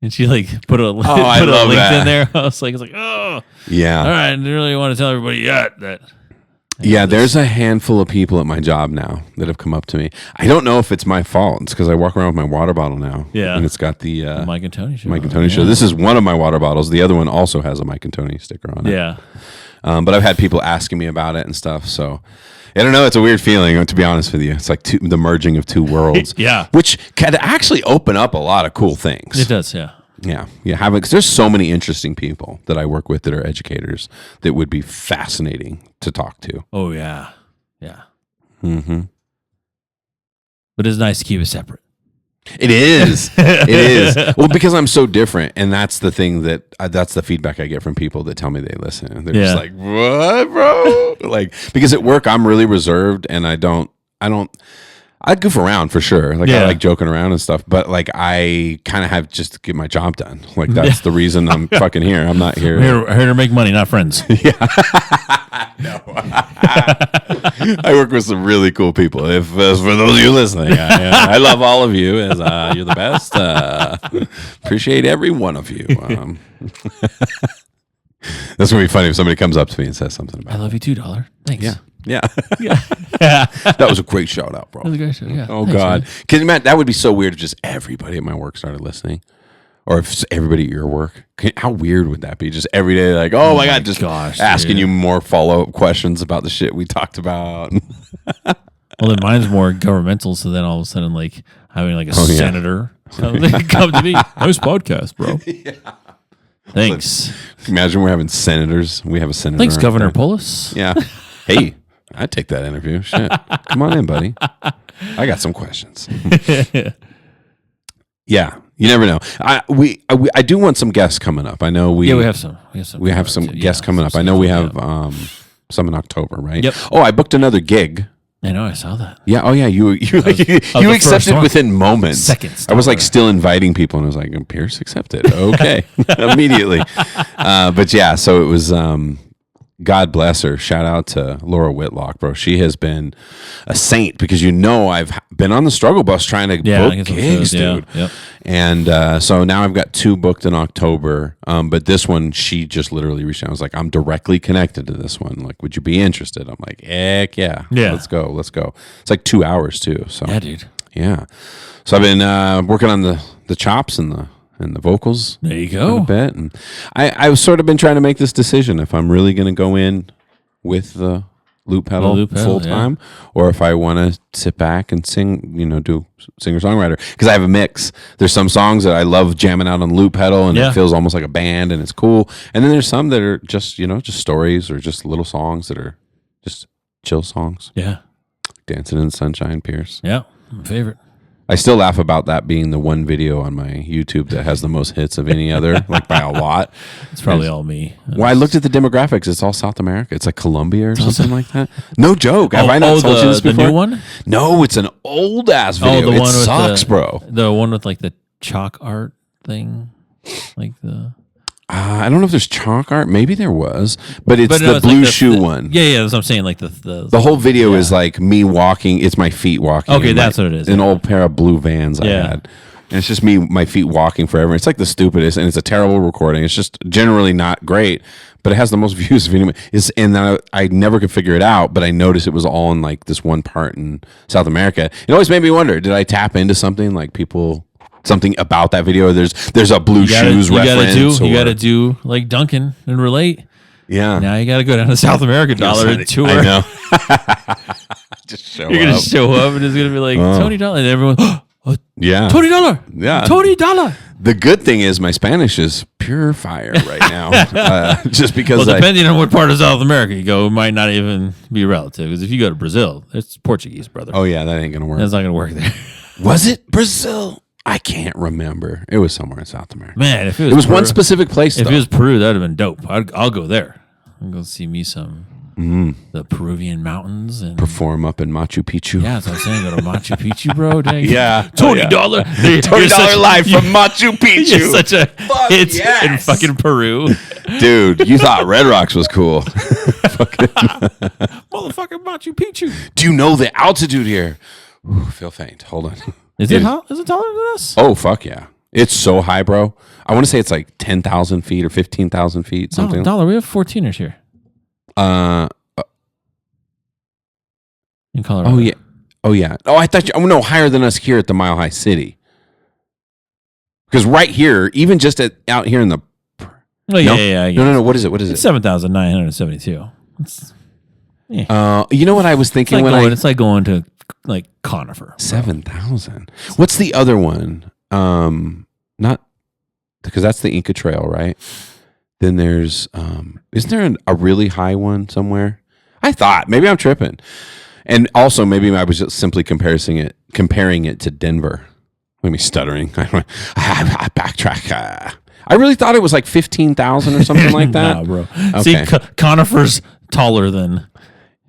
And she like put a link in there. I was like, "Oh, yeah, all right." I didn't really want to tell everybody yet that. Yeah, there's a handful of people at my job now that have come up to me. I don't know if it's my fault. It's because I walk around with my water bottle now. Yeah, and it's got the Mike and Tony show. Mike and Tony show. This is one of my water bottles. The other one also has a Mike and Tony sticker on it. Yeah, but I've had people asking me about it and stuff. So. I don't know. It's a weird feeling, to be honest with you. It's like the merging of two worlds. Yeah. Which can actually open up a lot of cool things. It does, yeah. Yeah. Because there's so many interesting people that I work with that are educators that would be fascinating to talk to. Oh yeah, yeah. Mm-hmm. But it's nice to keep it separate. It is. It is. Well, because I'm so different, and that's the thing that's the feedback I get from people that tell me they listen. They're just like, "What, bro?" Like, because at work I'm really reserved, and I goof around for sure. Like I like joking around and stuff, but like I kind of have just to get my job done. Like that's the reason I'm fucking here. I'm not here. I'm here to make money, not friends. Yeah. No. I work with some really cool people. If for those of you listening, I love all of you. As you're the best. Appreciate every one of you. That's gonna be funny if somebody comes up to me and says something about. I love you too, $. Thanks. Yeah. That was a great shout out, bro. That was a great show. Yeah. Oh Thanks, God, man. can you imagine? That would be so weird if just everybody at my work started listening, or if everybody at your work. How weird would that be? Just every day, like, oh my God, just asking you more follow up questions about the shit we talked about. Well, then mine's more governmental. So then all of a sudden, like having like a senator come to me. Nice podcast, bro. Yeah. Thanks. Imagine we're having senators. We have a senator. Thanks, Governor Polis. Yeah. Hey, I'd take that interview. Shit. Come on in, buddy. I got some questions. Yeah. You never know. I do want some guests coming up. I know we have some. We have some guests coming up. I know we have some in October, right? Yep. Oh, I booked another gig. I know. I saw that. Yeah. Oh, yeah. You accepted within moments. Seconds. I was like still inviting people, and I was like, Pierce accepted. Okay, immediately. But yeah, so it was. God bless her. Shout out to Laura Whitlock, bro. She has been a saint because I've been on the struggle bus trying to book gigs, dude. Yeah. Yep. And so now I've got 2 booked in October. But this one, she just literally reached out. I was like, I'm directly connected to this one. Like, would you be interested? I'm like, heck yeah. Let's go. It's like 2 hours too. So yeah, dude. Yeah. So I've been working on the chops and the vocals. There you go. A bit. And I've sort of been trying to make this decision if I'm really going to go in with the loop pedal full time, or if I want to sit back and sing, do singer-songwriter. Because I have a mix. There's some songs that I love jamming out on loop pedal, and it feels almost like a band, and it's cool. And then there's some that are just, just stories or just little songs that are just chill songs. Yeah. Dancing in the Sunshine, Pierce. Yeah, my favorite. I still laugh about that being the one video on my YouTube that has the most hits of any other, like by a lot. It's probably all me. Well, I looked at the demographics. It's all South America. It's like Colombia or something like that. No joke. Have I not told you this before? The new one? No, it's an old ass video. The it one sucks, bro. The one with like the chalk art thing, like the. I don't know if there's chalk art. Maybe there was, but it's the blue shoe one. Yeah, that's what I'm saying. Like the whole video is like me walking. It's my feet walking. Okay, that's what it is. An old pair of blue Vans I had. And it's just me, my feet walking forever. It's like the stupidest, and it's a terrible recording. It's just generally not great, but it has the most views of anyone. And I never could figure it out, but I noticed it was all in like this one part in South America. It always made me wonder, did I tap into something like people... Something about that video. There's a blue shoes reference. You got to do like Duncan and relate. Yeah. Now you got to go down to South America Dollar and tour. I know. Just show You're going to show up and it's going to be like Tony Dollar, and everyone. Yeah. Tony Dollar. Yeah. Tony Dollar. The good thing is my Spanish is pure fire right now. Just because. Well, depending on what part of South America you go, it might not even be relative. Because if you go to Brazil, it's Portuguese, brother. Oh yeah, that ain't gonna work. That's not gonna work there. Was it Brazil? I can't remember. It was somewhere in South America. Man, if it was Peru, one specific place. If it was Peru, that would have been dope. I'll go there. I'm going to see me some the Peruvian mountains and perform up in Machu Picchu. Yeah, that's what I'm saying. Go to Machu Picchu, bro. Dang. Yeah, $20. $20 live from Machu Picchu. You're such a hit in fucking Peru, dude. You thought Red Rocks was cool, motherfucking Machu Picchu. Do you know the altitude here? Ooh, feel faint. Hold on. Is it taller than us? Oh, fuck yeah. It's so high, bro. I want to say it's like 10,000 feet or 15,000 feet, something. Dollar, we have 14ers here. In Colorado. Oh, yeah. Oh, yeah. Oh, I thought no, higher than us here at the Mile High City. Because right here, even just out here in the... Oh, yeah. No. What is it? It's 7,972. You know what I was thinking it's like going to like Conifer. 7,000. What's the other one? Not because that's the Inca Trail, right? Then there's, isn't there a really high one somewhere? I thought maybe I'm tripping, and also maybe I was just simply comparing it to Denver. Let me stuttering. I backtrack. I really thought it was like 15,000 or something like that. Nah, bro. Okay. See, Conifer's taller than.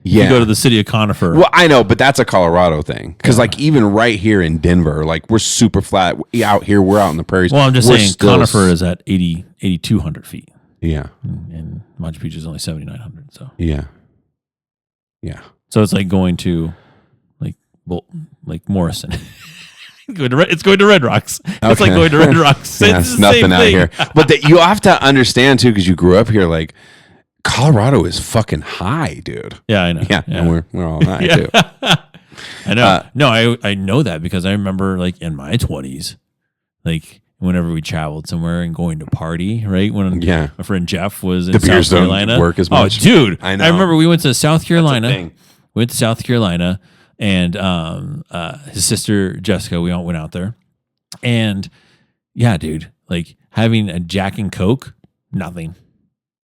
Yeah. You go to the city of Conifer. Well, I know, but that's a Colorado thing. Because like even right here in Denver, like we're super flat out here. We're out in the prairies. Well, I'm just We're saying still Conifer is at 8,200 feet. Yeah. And Machu Picchu is only 7,900. So Yeah. Yeah. So it's like going to like Morrison. It's going to Red Rocks. It's like going to Red Rocks. Yeah, It's it's the nothing same out thing. here. But you have to understand too, because you grew up here. Like Colorado is fucking high, dude. Yeah, I know. Yeah, and we're all high Yeah. too. I know. No, I know that because I remember like in my 20s, like whenever we traveled somewhere and going to party, right? When Yeah. my friend Jeff was in The beers South don't Carolina. work as much. Oh, dude. I know. I remember we went to South Carolina. thing. We went to South Carolina and his sister Jessica, we all went out there. And yeah, dude, like having a Jack and Coke, nothing.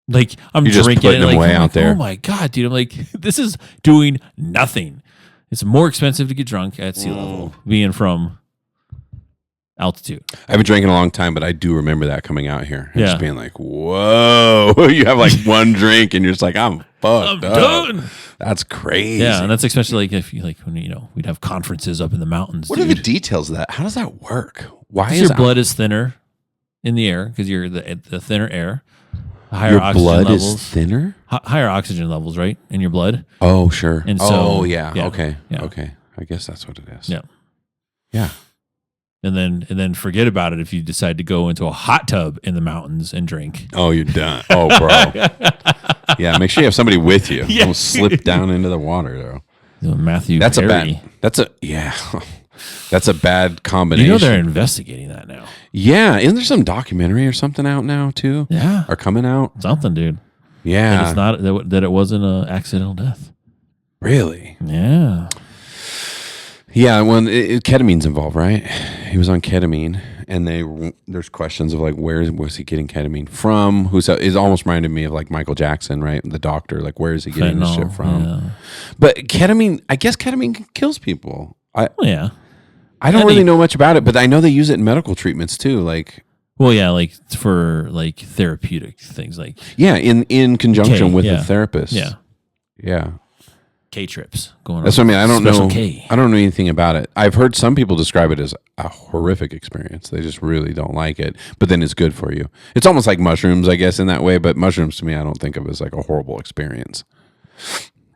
Like I'm You're just drinking putting it, them like, way I'm out like, there. oh my God, dude. I'm like, this is doing nothing. It's more expensive to get drunk at sea level, being from altitude. I haven't drank in a long time, but I do remember that coming out here and Yeah. just being like, "Whoa!" You have like one drink and you're just like, "I'm fucked I'm up." done. That's crazy. Yeah, and that's especially like if you like when we'd have conferences up in the mountains. What are the details of that? How does that work? Why is your blood is thinner in the air because you're the thinner air. Higher your oxygen blood levels, is thinner? higher oxygen levels, right, in your blood. Oh, sure. And so- oh, yeah. yeah, Okay. yeah. Okay. I guess that's what it is. Yeah. Yeah. And then forget about it if you decide to go into a hot tub in the mountains and drink. Oh, you're done. Oh, bro. Yeah. Make sure you have somebody with you. Yeah. Don't slip down into the water though. Matthew That's Perry. That's a bad combination. You know they're investigating that now. Yeah. Isn't there some documentary or something out now too? Yeah. Or coming out? Something, dude. And Yeah. it's not that it wasn't an accidental death. Really? Yeah. Yeah, well, ketamine's involved, right? He was on ketamine, and there's questions of like, where was he getting ketamine from? It almost reminded me of like Michael Jackson, right? The doctor, like, where is he getting this shit from? Yeah. But ketamine, I guess ketamine kills people. Well, yeah. I don't really know much about it, but I know they use it in medical treatments too. Like, Well, yeah, like for like therapeutic things, like yeah, in conjunction with yeah. the therapist. yeah, Yeah. K trips going on. That's what I mean. I don't Special know. K. I don't know anything about it. I've heard some people describe it as a horrific experience. They just really don't like it, but then it's good for you. It's almost like mushrooms, I guess, in that way. But mushrooms, to me, I don't think of as like a horrible experience.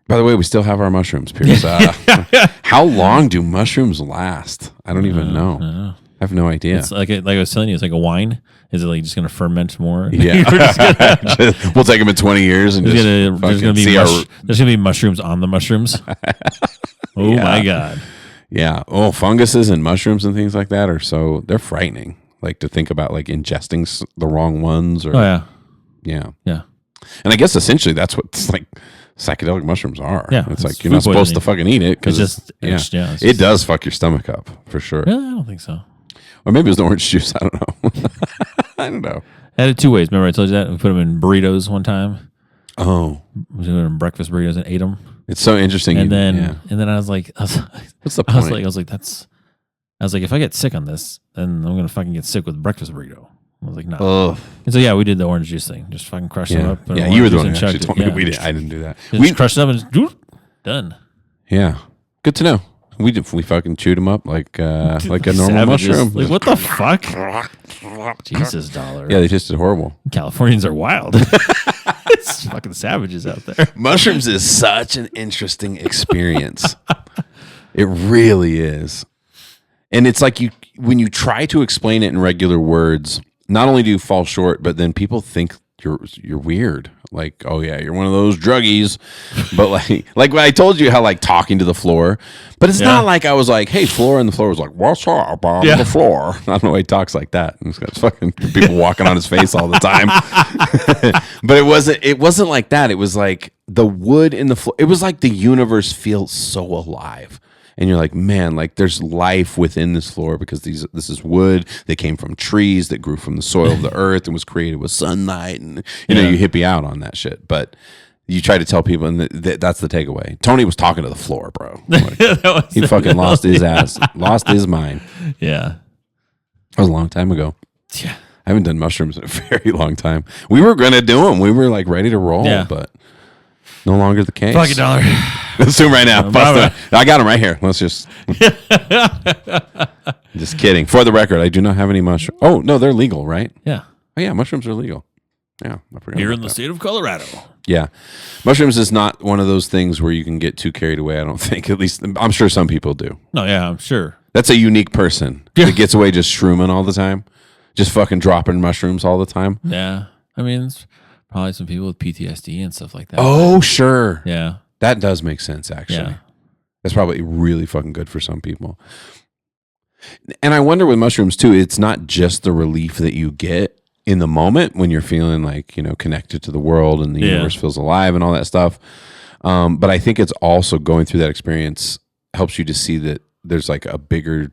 By the way, we still have our mushrooms, Pierce. How long do mushrooms last? I don't even know. I have no idea. It's like I was telling you, it's like a wine. Is it like just going to ferment more? Yeah, we'll take them in 20 years and just there's fucking going to be see our. there's going to be mushrooms on the mushrooms. Oh Yeah. my God! Yeah. Oh, funguses and mushrooms and things like that they're frightening. Like to think about like ingesting the wrong ones or Oh yeah, yeah. yeah. And I guess essentially that's what like psychedelic mushrooms are. Yeah, It's it's like you're not food supposed to poisoning. fucking eat it because It's just yeah, it's it just- does fuck your stomach up for sure. Really, I don't think so. Or maybe it was the orange juice. I don't know. I don't know. I had it two ways. Remember I told you that we put them in burritos one time. Oh, We put them in breakfast burritos and ate them. it's so interesting. And then yeah. I was like, What's the I point? was like, if I get sick on this, then I'm gonna fucking get sick with breakfast burrito. I was like, no. Ugh. And so yeah, we did the orange juice thing. Just fucking crushed them Yeah, up. put yeah. orange You were the juice one and who actually chugged told it. me Yeah. we did. I didn't do that. Just crushed it up and just done. Yeah, good to know. We fucking chewed them up like a normal Savages. mushroom. Like what the fuck? Jesus, dollar. Yeah, they tasted horrible. Californians are wild. It's fucking savages out there. Mushrooms is such an interesting experience. It really is. And it's like when you try to explain it in regular words, not only do you fall short, but then people think you're weird. Like, oh yeah, you're one of those druggies. But like when I told you how like talking to the floor, but it's not like I was like, hey, floor, and the floor was like, what's up on the floor? I don't know why he talks like that. And he's got fucking people walking on his face all the time. But it wasn't like that. It was like the wood in the floor. It was like the universe feels so alive. And you're like, man, like there's life within this floor because this is wood. They came from trees that grew from the soil of the earth and was created with sunlight. And you know, you hippie out on that shit. But you try to tell people, and that's the takeaway. Tony was talking to the floor, bro. Like, he fucking lost his ass, lost his mind. Yeah. That was a long time ago. Yeah. I haven't done mushrooms in a very long time. We were going to do them. We were like ready to roll, but no longer the case. Fuck $1. Let's do them right now. I got them right here. Let's just. Just kidding. For the record, I do not have any mushrooms. Oh, no, they're legal, right? Yeah. Oh, yeah, mushrooms are legal. Yeah, I forgot. Here in the state of Colorado. Yeah. Mushrooms is not one of those things where you can get too carried away, I don't think. At least, I'm sure some people do. No, yeah, I'm sure. That's a unique person that gets away just shrooming all the time. Just fucking dropping mushrooms all the time. Yeah. I mean, it's probably some people with PTSD and stuff like that. Oh, sure. Yeah. That does make sense, actually. Yeah. That's probably really fucking good for some people. And I wonder with mushrooms, too, it's not just the relief that you get in the moment when you're feeling like, you know, connected to the world and the universe feels alive and all that stuff. But I think it's also going through that experience helps you to see that there's like a bigger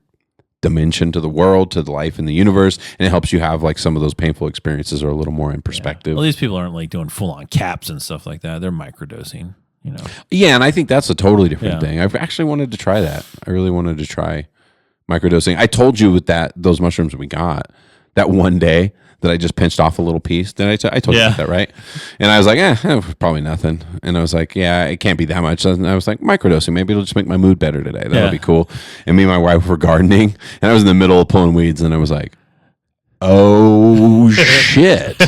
dimension to the world, to the life in the universe, and it helps you have like some of those painful experiences are a little more in perspective. Well, these people aren't like doing full on caps and stuff like that. They're microdosing, you know. Yeah, and I think that's a totally different thing. I've actually wanted to try that. I really wanted to try microdosing. I told you with those mushrooms we got that one day that I just pinched off a little piece. Then I told you about that, right? And I was like, probably nothing. And I was like, yeah, it can't be that much. And I was like, microdosing, maybe it'll just make my mood better today. That'll be cool. And me and my wife were gardening, and I was in the middle of pulling weeds, and I was like, oh shit,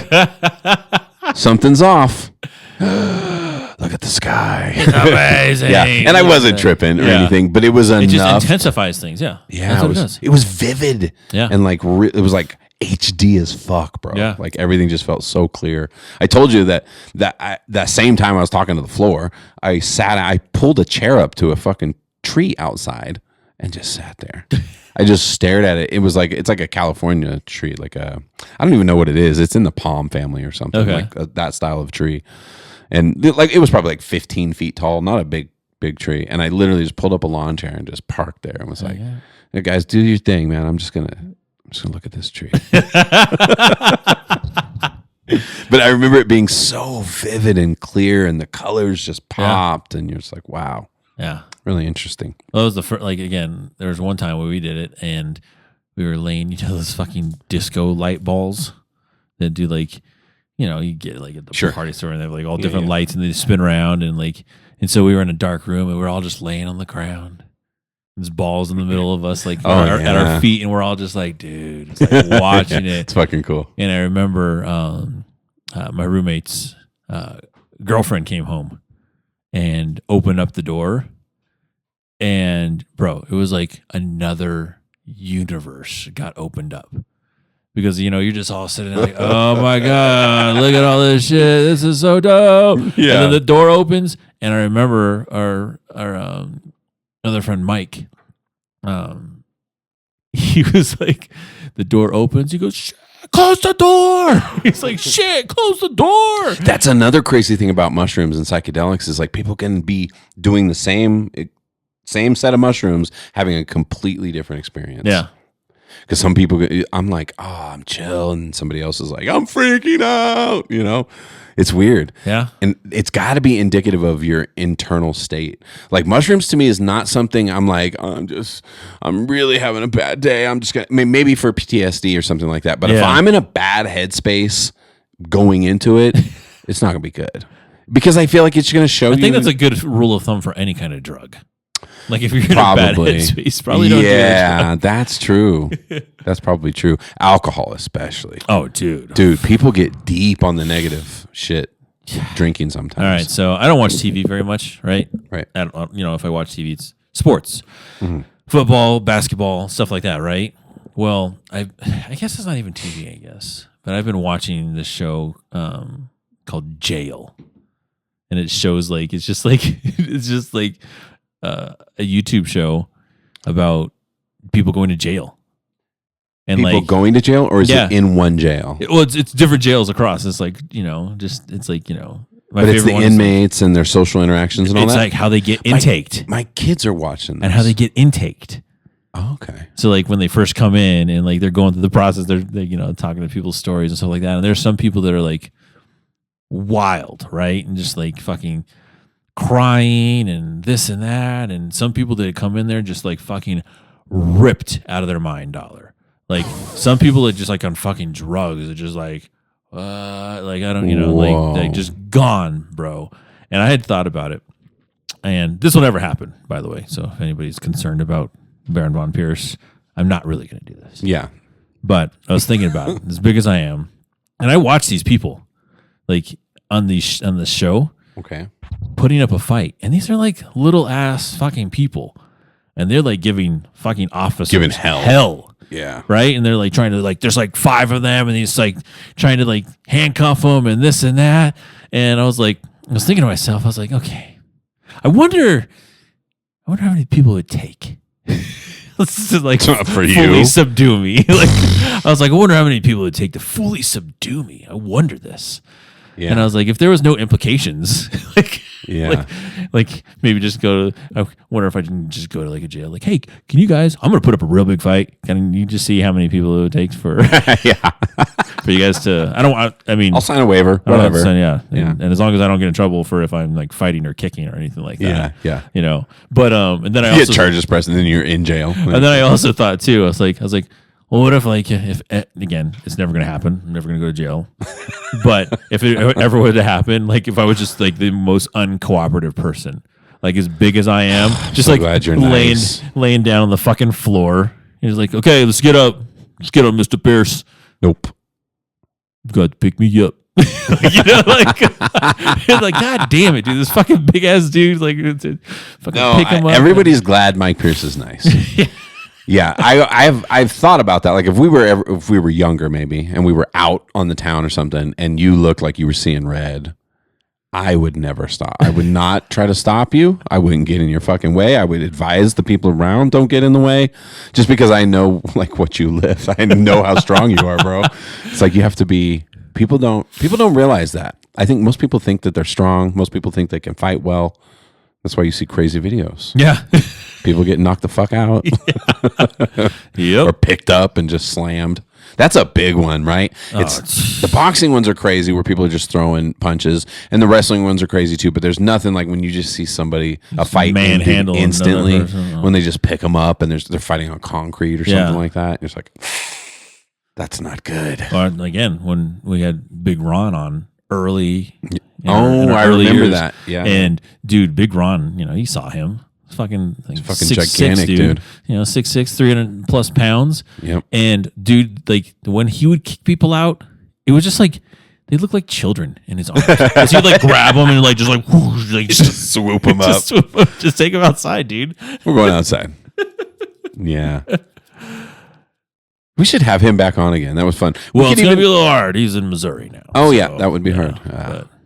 something's off. Look at the sky. It's amazing. Yeah, and I wasn't tripping or anything, but it was enough. It just intensifies things. Yeah, yeah, it was vivid. Yeah, and like it was like HD as fuck, bro. Yeah. Like everything just felt so clear. I told you that same time I was talking to the floor, I pulled a chair up to a fucking tree outside and just sat there. I just stared at it. It's like a California tree, I don't even know what it is. It's in the palm family or something, like that style of tree. And it was probably like 15 feet tall, not a big tree. And I literally just pulled up a lawn chair and just parked there and was like, hey, guys, do your thing, man. I'm just gonna look at this tree. But I remember it being so vivid and clear, and the colors just popped, and you're just like, wow. Yeah. Really interesting. Well, it was the first, again, there was one time where we did it, and we were laying, those fucking disco light balls that do you get at the party store, and they have all different lights, and they spin around, and so we were in a dark room, and we were all just laying on the ground. There's balls in the middle of us, at our feet, and we're all just like, dude, it's like watching it. It's fucking cool. And I remember my roommate's girlfriend came home and opened up the door, and bro, it was like another universe got opened up. Because, you're just all sitting there like, oh my God, look at all this shit. This is so dope. Yeah. And then the door opens, and I remember our other friend Mike, he was like, the door opens, he goes, shit, close the door. He's like, shit, close the door. That's another crazy thing about mushrooms and psychedelics is people can be doing the same set of mushrooms, having a completely different experience. Yeah. Because some people, I'm like, oh, I'm chill, and somebody else is like, I'm freaking out, It's weird. Yeah. And it's got to be indicative of your internal state. Like mushrooms to me is not something I'm like, I'm really having a bad day. I'm just going to, maybe for PTSD or something like that. But if I'm in a bad headspace going into it, it's not going to be good. Because I feel like it's going to show you. I think that's a good rule of thumb for any kind of drug. Like if you're in a bad headspace, probably don't do that. Yeah, that's true. That's probably true. Alcohol especially. Oh, dude. Dude, people get deep on the negative shit drinking sometimes. All right, so I don't watch TV very much, right? Right. I don't, if I watch TV, it's sports. Football, basketball, stuff like that, right? Well, I guess it's not even TV, I guess. But I've been watching this show called Jail. And it shows it's just a YouTube show about people going to jail. And people going to jail, or is it in one jail? It's different jails across. It's But it's the inmates and their social interactions and all that. It's like how they get intaked. My kids are watching this. And how they get intaked. Oh, okay. So like when they first come in and like they're going through the process, they're talking to people's stories and stuff like that. And there's some people that are like wild, right? And just like fucking crying and this and that. And some people that come in there just like fucking ripped out of their mind dollar. Like some people are just like on fucking drugs. Are just like I don't, like just gone, bro. And I had thought about it, and this will never happen, by the way. So if anybody's concerned about Baron von Pierce, I'm not really going to do this. Yeah. But I was thinking about it, as big as I am, and I watch these people like on the show, okay, putting up a fight, and these are like little ass fucking people, and they're like giving fucking officers hell. Yeah. Right. And they're like trying to like, there's like 5 of them and he's like trying to like handcuff them and this and that. And I was thinking to myself, I was like, okay, I wonder how many people it would take. Let's just like for fully you subdue me. Like I was like, I wonder how many people it would take to fully subdue me. I wonder this. Yeah. And I was like, if there was no implications, like maybe just go to, I wonder if I can just go to like a jail. Like, hey, can you guys, I'm going to put up a real big fight. Can you just see how many people it would take for, for you guys to, I'll sign a waiver, whatever. And as long as I don't get in trouble for if I'm like fighting or kicking or anything like that. Yeah. But, and then I you also get charges pressed and then you're in jail. And then I also thought too, I was like, well, what if like again, it's never going to happen. I'm never going to go to jail. But if it ever would to happen, like if I was just like the most uncooperative person, like as big as I am, just so like glad you're nice. laying down on the fucking floor. He's like, okay, let's get up, Mr. Pierce. Nope. You got to pick me up. Like God damn it, dude! This fucking big ass dude, like, fucking pick him up. Everybody's glad Mike Pierce is nice. Yeah, I've thought about that. Like if we were younger, maybe, and we were out on the town or something, and you looked like you were seeing red, I would never stop. I would not try to stop you. I wouldn't get in your fucking way. I would advise the people around, don't get in the way, just because I know like what you live. I know how strong you are, bro. It's like you have to be. People don't realize that. I think most people think that they're strong. Most people think they can fight well. That's why you see crazy videos. Yeah. People get knocked the fuck out. Yep. Or picked up and just slammed. That's a big one, right? It's the boxing ones are crazy where people are just throwing punches, and the wrestling ones are crazy too, but there's nothing like when you just see somebody a fight manhandle instantly when they just pick them up and they're fighting on concrete or something like that. You're just like, that's not good. Or again, when we had Big Ron on early. I remember that. Yeah. And dude, Big Ron, you saw him. Fucking gigantic, dude. 6'6", 300 plus pounds. Yep. And dude, like when he would kick people out, it was just like they looked like children in his arms. Because he'd like grab them and like just like whoosh, like just swoop them up. Just take them outside, dude. We're going outside. Yeah. We should have him back on again. That was fun. Well, it's going to be a little hard. He's in Missouri now. Oh, so, yeah. That would be hard.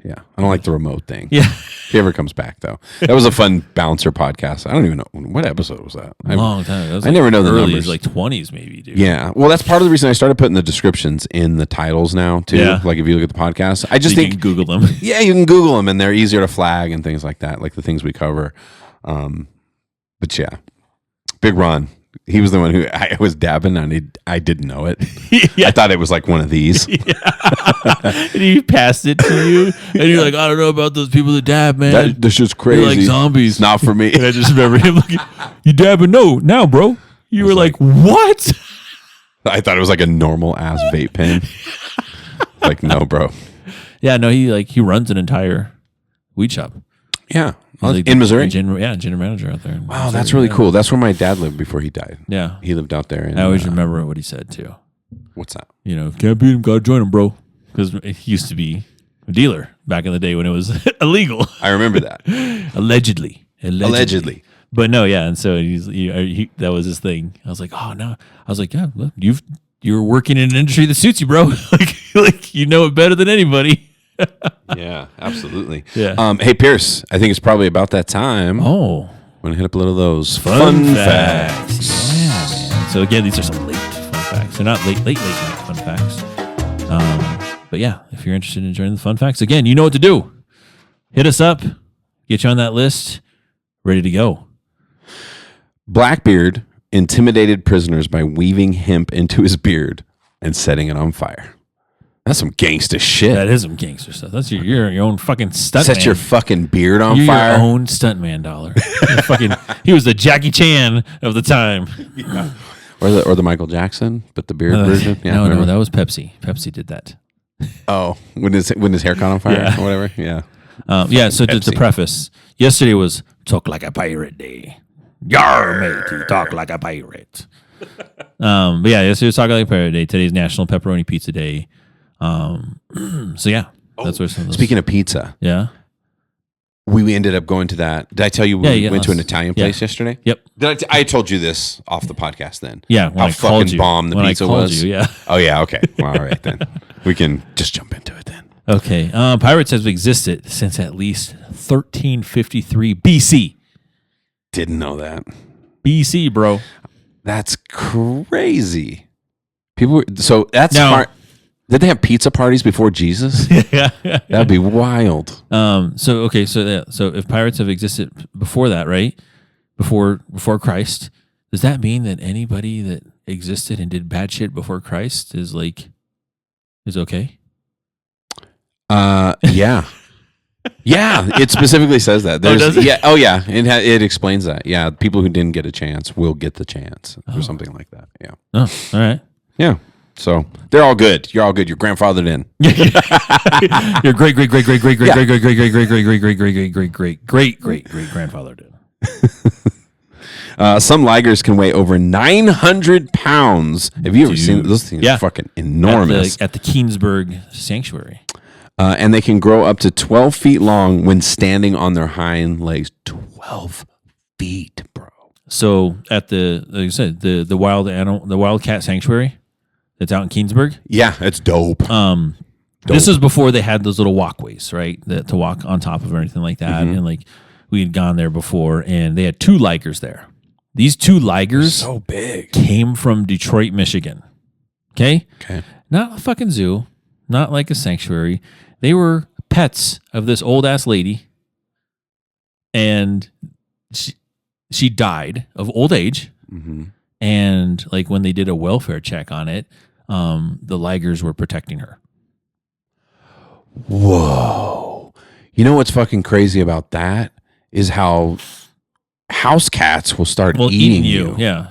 Yeah. I don't like the remote thing. Yeah. If he ever comes back, though. That was a fun bouncer podcast. I don't even know. What episode was that? Long time. That was I never know the numbers. Like 20s maybe, dude. Yeah. Well, that's part of the reason I started putting the descriptions in the titles now, too. Yeah. Like if you look at the podcast. I just think you can Google them. Yeah, you can Google them, and they're easier to flag and things like that, like the things we cover. But yeah. Big Ron. He was the one who I was dabbing and I didn't know it. Yeah. I thought it was like one of these. Yeah. And he passed it to you. And you're like, I don't know about those people that dab, man. That's just crazy. They're like zombies. It's not for me. And I just remember him like, you dabbing? No, now, bro. You were like, what? I thought it was like a normal ass vape pen. Like, no, bro. Yeah, no, he runs an entire weed shop. Yeah. Like in Missouri? General manager out there. Wow, that's really cool. That's where my dad lived before he died. Yeah. He lived out there. I always remember what he said, too. What's that? Can't beat him, gotta join him, bro. Because he used to be a dealer back in the day when it was illegal. I remember that. Allegedly. But no, yeah, and so that was his thing. I was like, oh, no. I was like, yeah, well, you're working in an industry that suits you, bro. like you know it better than anybody. Yeah, absolutely. Yeah. Hey, Pierce, I think it's probably about that time. Oh. Want to hit up a little of those fun facts. Yeah, man. So again, these are some late fun facts. They're not late night fun facts. But yeah, if you're interested in joining the fun facts, again, you know what to do. hit us up. Get you on that list. Ready to go. Blackbeard intimidated prisoners by weaving hemp into his beard and setting it on fire. That's some gangsta shit. That is some gangster stuff. That's your own fucking stuntman. Set your fucking beard on You're fire. Your own stuntman dollar. He was the Jackie Chan of the time. Yeah. Or the Michael Jackson, but the beard version. Yeah, no, that was Pepsi. Pepsi did that. Oh, when his hair caught on fire or whatever. Yeah. So to preface, yesterday was Talk Like a Pirate Day. Yar, matey, talk like a pirate. But yeah, yesterday was Talk Like a Pirate Day. Today's National Pepperoni Pizza Day. So yeah, that's where some of those, Speaking of pizza, yeah, we ended up going to that. Did I tell you we went to an Italian place yesterday? Yep. I told you this off the podcast then. Yeah, how fucking bomb the pizza was. Yeah. Oh yeah. Okay. Well, all right then. We can just jump into it then. Okay. Pirates have existed since at least 1353 BC. Didn't know that. BC, bro. That's crazy. So that's now, did they have pizza parties before Jesus? Yeah. That'd be wild. So if pirates have existed before that, right? Before Christ, does that mean that anybody that existed and did bad shit before Christ is okay? Yeah. Yeah, it specifically says that. Does it? Yeah. Oh, yeah. It explains that. Yeah, people who didn't get a chance will get the chance or something like that. Yeah. Oh, all right. Yeah. So they're all good. You're all good. Your grandfathered in. Your great grandfather did. Some ligers can weigh over 900 pounds. Have you ever seen those things? Yeah. Fucking enormous. At the Keensburg Sanctuary. And they can grow up to 12 feet long when standing on their hind legs. 12 feet, bro. So at like I said, the Wildcat Sanctuary that's out in Keensburg. Yeah, it's dope. This is before they had those little walkways, right? To walk on top of or anything like that. Mm-hmm. And like we had gone there before, and they had 2 ligers there. These 2 ligers so big came from Detroit, Michigan. Okay? Not a fucking zoo, not like a sanctuary. They were pets of this old ass lady, and she died of old age. Mm-hmm. And like when they did a welfare check on it, the ligers were protecting her. Whoa. You know what's fucking crazy about that is how house cats will start eating you. Yeah.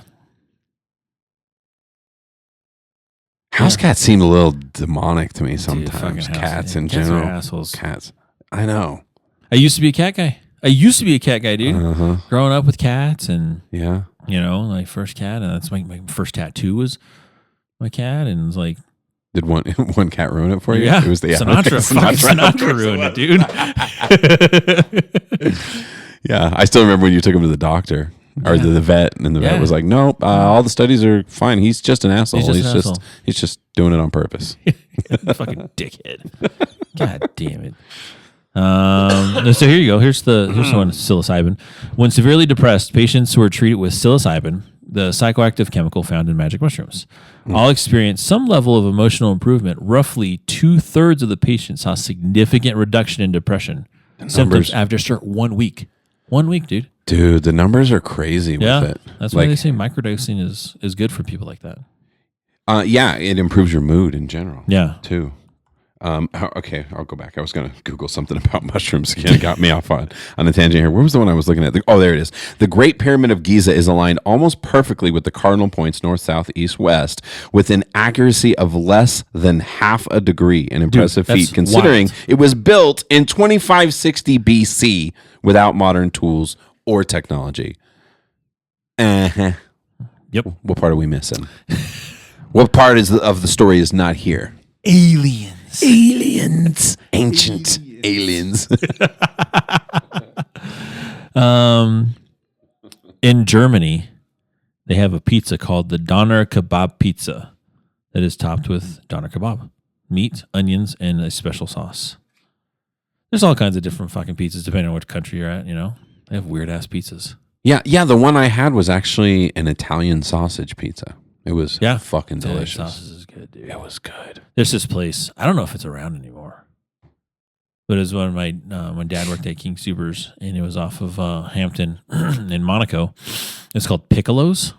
House cats seem a little demonic to me sometimes. Dude, cats in cats general. are assholes. Cats. I know. I used to be a cat guy. Dude. Uh-huh. Growing up with cats and, Yeah. my first cat. And that's my first tattoo was my cat. And it's like, Did one cat ruin it for you? yeah, It was the Sinatra. Sinatra ruined it, dude. Yeah. I still remember when you took him to the doctor or to the vet, and the vet was like, nope, all the studies are fine. He's just an asshole. He's just doing it on purpose. Fucking dickhead. God damn it. So here you go. Here's the one, psilocybin. When severely depressed, patients who are treated with psilocybin, the psychoactive chemical found in magic mushrooms, all experience some level of emotional improvement. Roughly 2/3 of the patients saw significant reduction in depression symptoms after 1 week. 1 week, dude. Dude, the numbers are crazy with it. That's why they say microdosing is good for people like that. Yeah, it improves your mood in general. Yeah. Too. Okay, I'll go back. I was going to Google something about mushrooms again. It got me off on a tangent here. Where was the one I was looking at? There it is. The Great Pyramid of Giza is aligned almost perfectly with the cardinal points north, south, east, west with an accuracy of less than half a degree. An impressive feat considering it was built in 2560 BC without modern tools or technology. Yep. What part are we missing? What part of the story is not here? Aliens. Ancient aliens. In Germany, they have a pizza called the Doner Kebab Pizza that is topped with doner kebab, meat, onions, and a special sauce. There's all kinds of different fucking pizzas depending on which country you're at, They have weird ass pizzas. Yeah, the one I had was actually an Italian sausage pizza. It was fucking delicious. Sausage is good, dude. It was good. There's this place. I don't know if it's around anymore. But it was when my dad worked at King Supers, and it was off of Hampton in Monaco. It's called Piccolo's.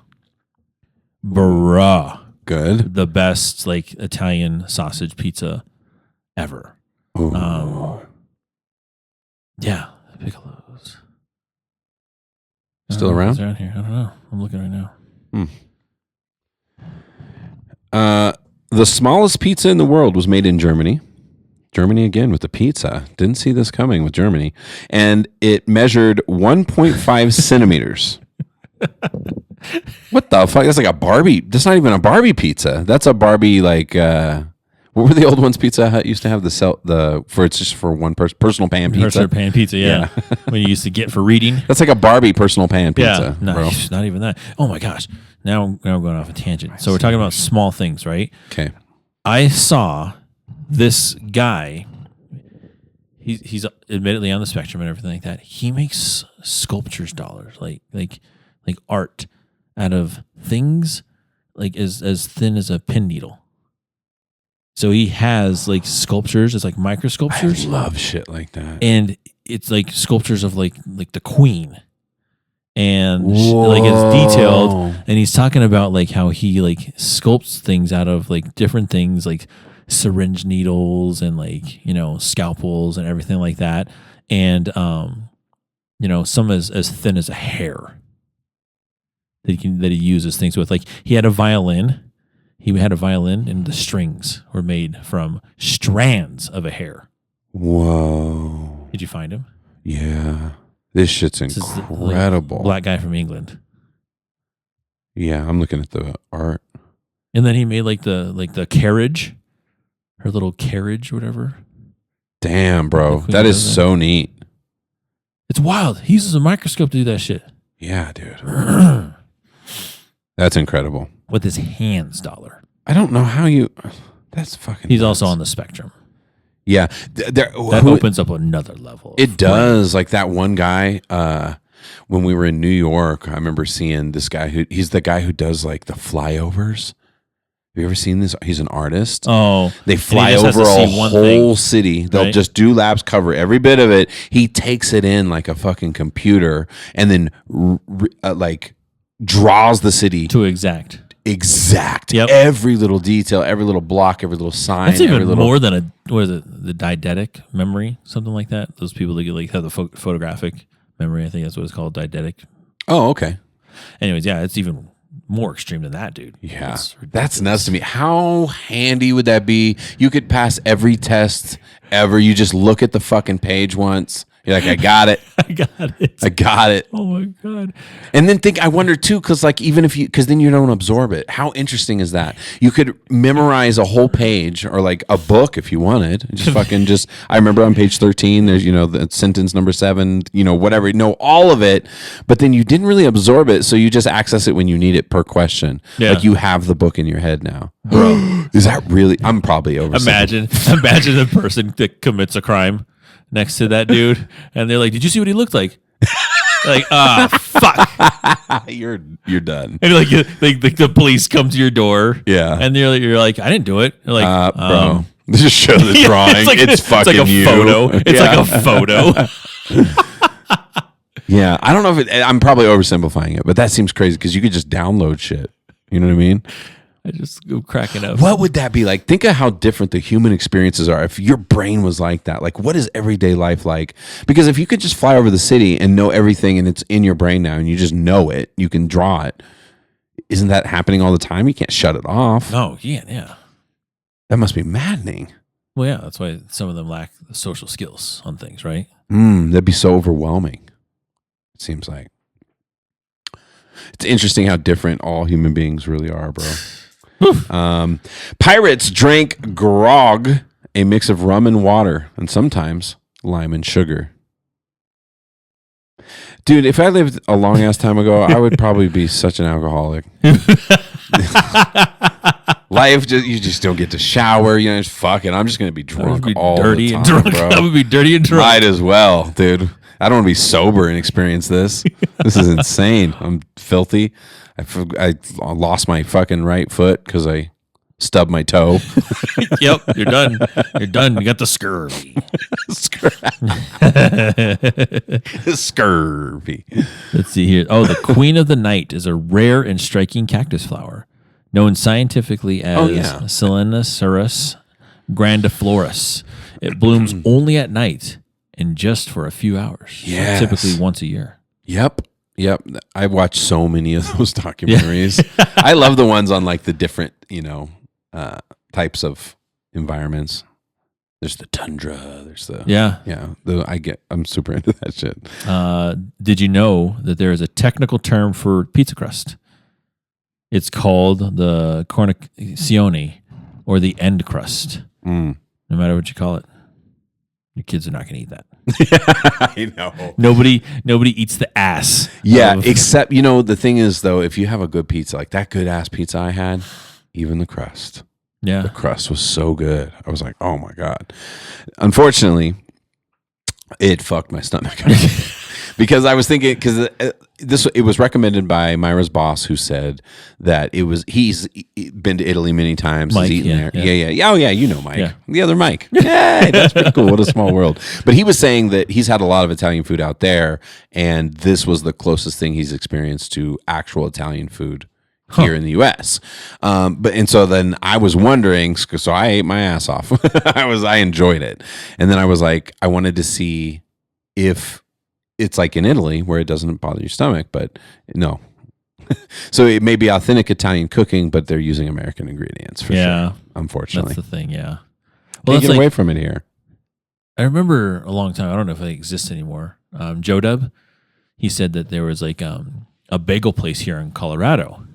Bruh. Good. The best like Italian sausage pizza ever. Ooh. Yeah, Piccolo's. Still Is around? it around here? I don't know. I'm looking right now. The smallest pizza in the world was made in Germany. Germany again with the pizza. Didn't see this coming with Germany. And it measured 1.5 centimeters. What the fuck? That's like a Barbie. That's not even a Barbie pizza. That's a Barbie like what were the old ones Pizza Hut used to have it's just for one person, personal pan pizza. Personal pan pizza, yeah. When you used to get for reading. That's like a Barbie personal pan pizza, yeah, bro. Not even that. Oh my gosh. Now I'm going off a tangent. So we're talking about small things, right? Okay. I saw this guy. He's admittedly on the spectrum and everything like that. He makes sculptures dollars, like art out of things like as thin as a pin needle. So he has like sculptures, it's like micro sculptures. I love shit like that. And it's like sculptures of like the queen. And like it's detailed. And he's talking about like how he like sculpts things out of like different things, like syringe needles and like, scalpels and everything like that. And some as thin as a hair that he uses things with. Like he had a violin. He had a violin, and the strings were made from strands of a hair. Whoa! Did you find him? Yeah, this shit's incredible. Black guy from England. Yeah, I'm looking at the art. And then he made like the carriage, her little carriage, whatever. Damn, bro, that is so neat. It's wild. He uses a microscope to do that shit. Yeah, dude. That's incredible. With his hands dollar. I don't know how you. That's fucking. He's nuts. also on the spectrum. Yeah, that opens up another level. It does. Like that one guy. When we were in New York, I remember seeing this guy he's the guy who does like the flyovers. Have you ever seen this? He's an artist. Oh, they fly over a whole city. They'll just do laps, cover every bit of it. He takes it in like a fucking computer, and then like draws the city to exact. Yep. Every little detail, every little block, every little sign. That's even more than the deidetic memory, something like that. Those people that like have the photographic memory, I think that's what it's called, deidetic. Oh, okay. Anyways, yeah, it's even more extreme than that, dude. Yeah, that's nuts to me. How handy would that be? You could pass every test ever. You just look at the fucking page once. You're like, I got it. I got it. Oh my God. And then I wonder too, because like because then you don't absorb it. How interesting is that? You could memorize a whole page or like a book if you wanted. I remember on page 13, there's, the sentence number 7, whatever, all of it. But then you didn't really absorb it. So you just access it when you need it per question. Yeah. Like you have the book in your head now. Bro, is that really? I'm probably over. Imagine the person that commits a crime next to that dude, and they're like, "Did you see what he looked like?" Like, fuck, you're done. And like the police come to your door, yeah, and you're like, "I didn't do it." They're like, bro, just show the drawing. It's fucking like a you. Photo. It's like a photo. Yeah, I don't know if I'm probably oversimplifying it, but that seems crazy because you could just download shit. You know what I mean? I just go cracking up. What would that be like? Think of how different the human experiences are if your brain was like that. Like, what is everyday life like? Because if you could just fly over the city and know everything and it's in your brain now and you just know it, you can draw it. Isn't that happening all the time? You can't shut it off. Oh, yeah. That must be maddening. Well, yeah, that's why some of them lack the social skills on things, right? That'd be so overwhelming. It seems like. It's interesting how different all human beings really are, bro. Pirates drank grog, a mix of rum and water, and sometimes lime and sugar. Dude, if I lived a long ass time ago, I would probably be such an alcoholic. Life, you just don't get to shower. Just fuck it. I'm just gonna be drunk all the time, bro. I would be dirty and drunk. Might as well, dude. I don't want to be sober and experience this. This is insane. I'm filthy. I lost my fucking right foot because I stub my toe. Yep, you're done. You're done. You got the scurvy. Scurvy. Let's see here. Oh, the Queen of the Night is a rare and striking cactus flower, known scientifically as Selenoceras grandiflorus. It blooms only at night and just for a few hours. Yes. So typically once a year. Yep. I've watched so many of those documentaries. I love the ones on like the different, types of environments. There's the tundra. There's the I'm super into that shit. Did you know that there is a technical term for pizza crust? It's called the cornizione, or the end crust. No matter what you call it, your kids are not going to eat that. I know. Nobody eats the ass. Yeah, except the thing is though, if you have a good pizza, like that good ass pizza I had, even the crust. Yeah. The crust was so good. I was like, oh my God. Unfortunately, it fucked my stomach because I was thinking, because it was recommended by Myra's boss, who said that he's been to Italy many times. Mike, he's eaten there. Yeah. Oh yeah, you know Mike. Yeah. The other Mike. Hey, that's pretty cool. What a small world. But he was saying that he's had a lot of Italian food out there, and this was the closest thing he's experienced to actual Italian food here in the U.S. So then I was wondering, so I ate my ass off. I enjoyed it. And then I was like, I wanted to see if it's like in Italy where it doesn't bother your stomach, but no. So it may be authentic Italian cooking, but they're using American ingredients for sure, unfortunately. That's the thing, yeah. Well, get away from it here. I remember a long time, I don't know if it exists anymore. Joe Dub, he said that there was like a bagel place here in Colorado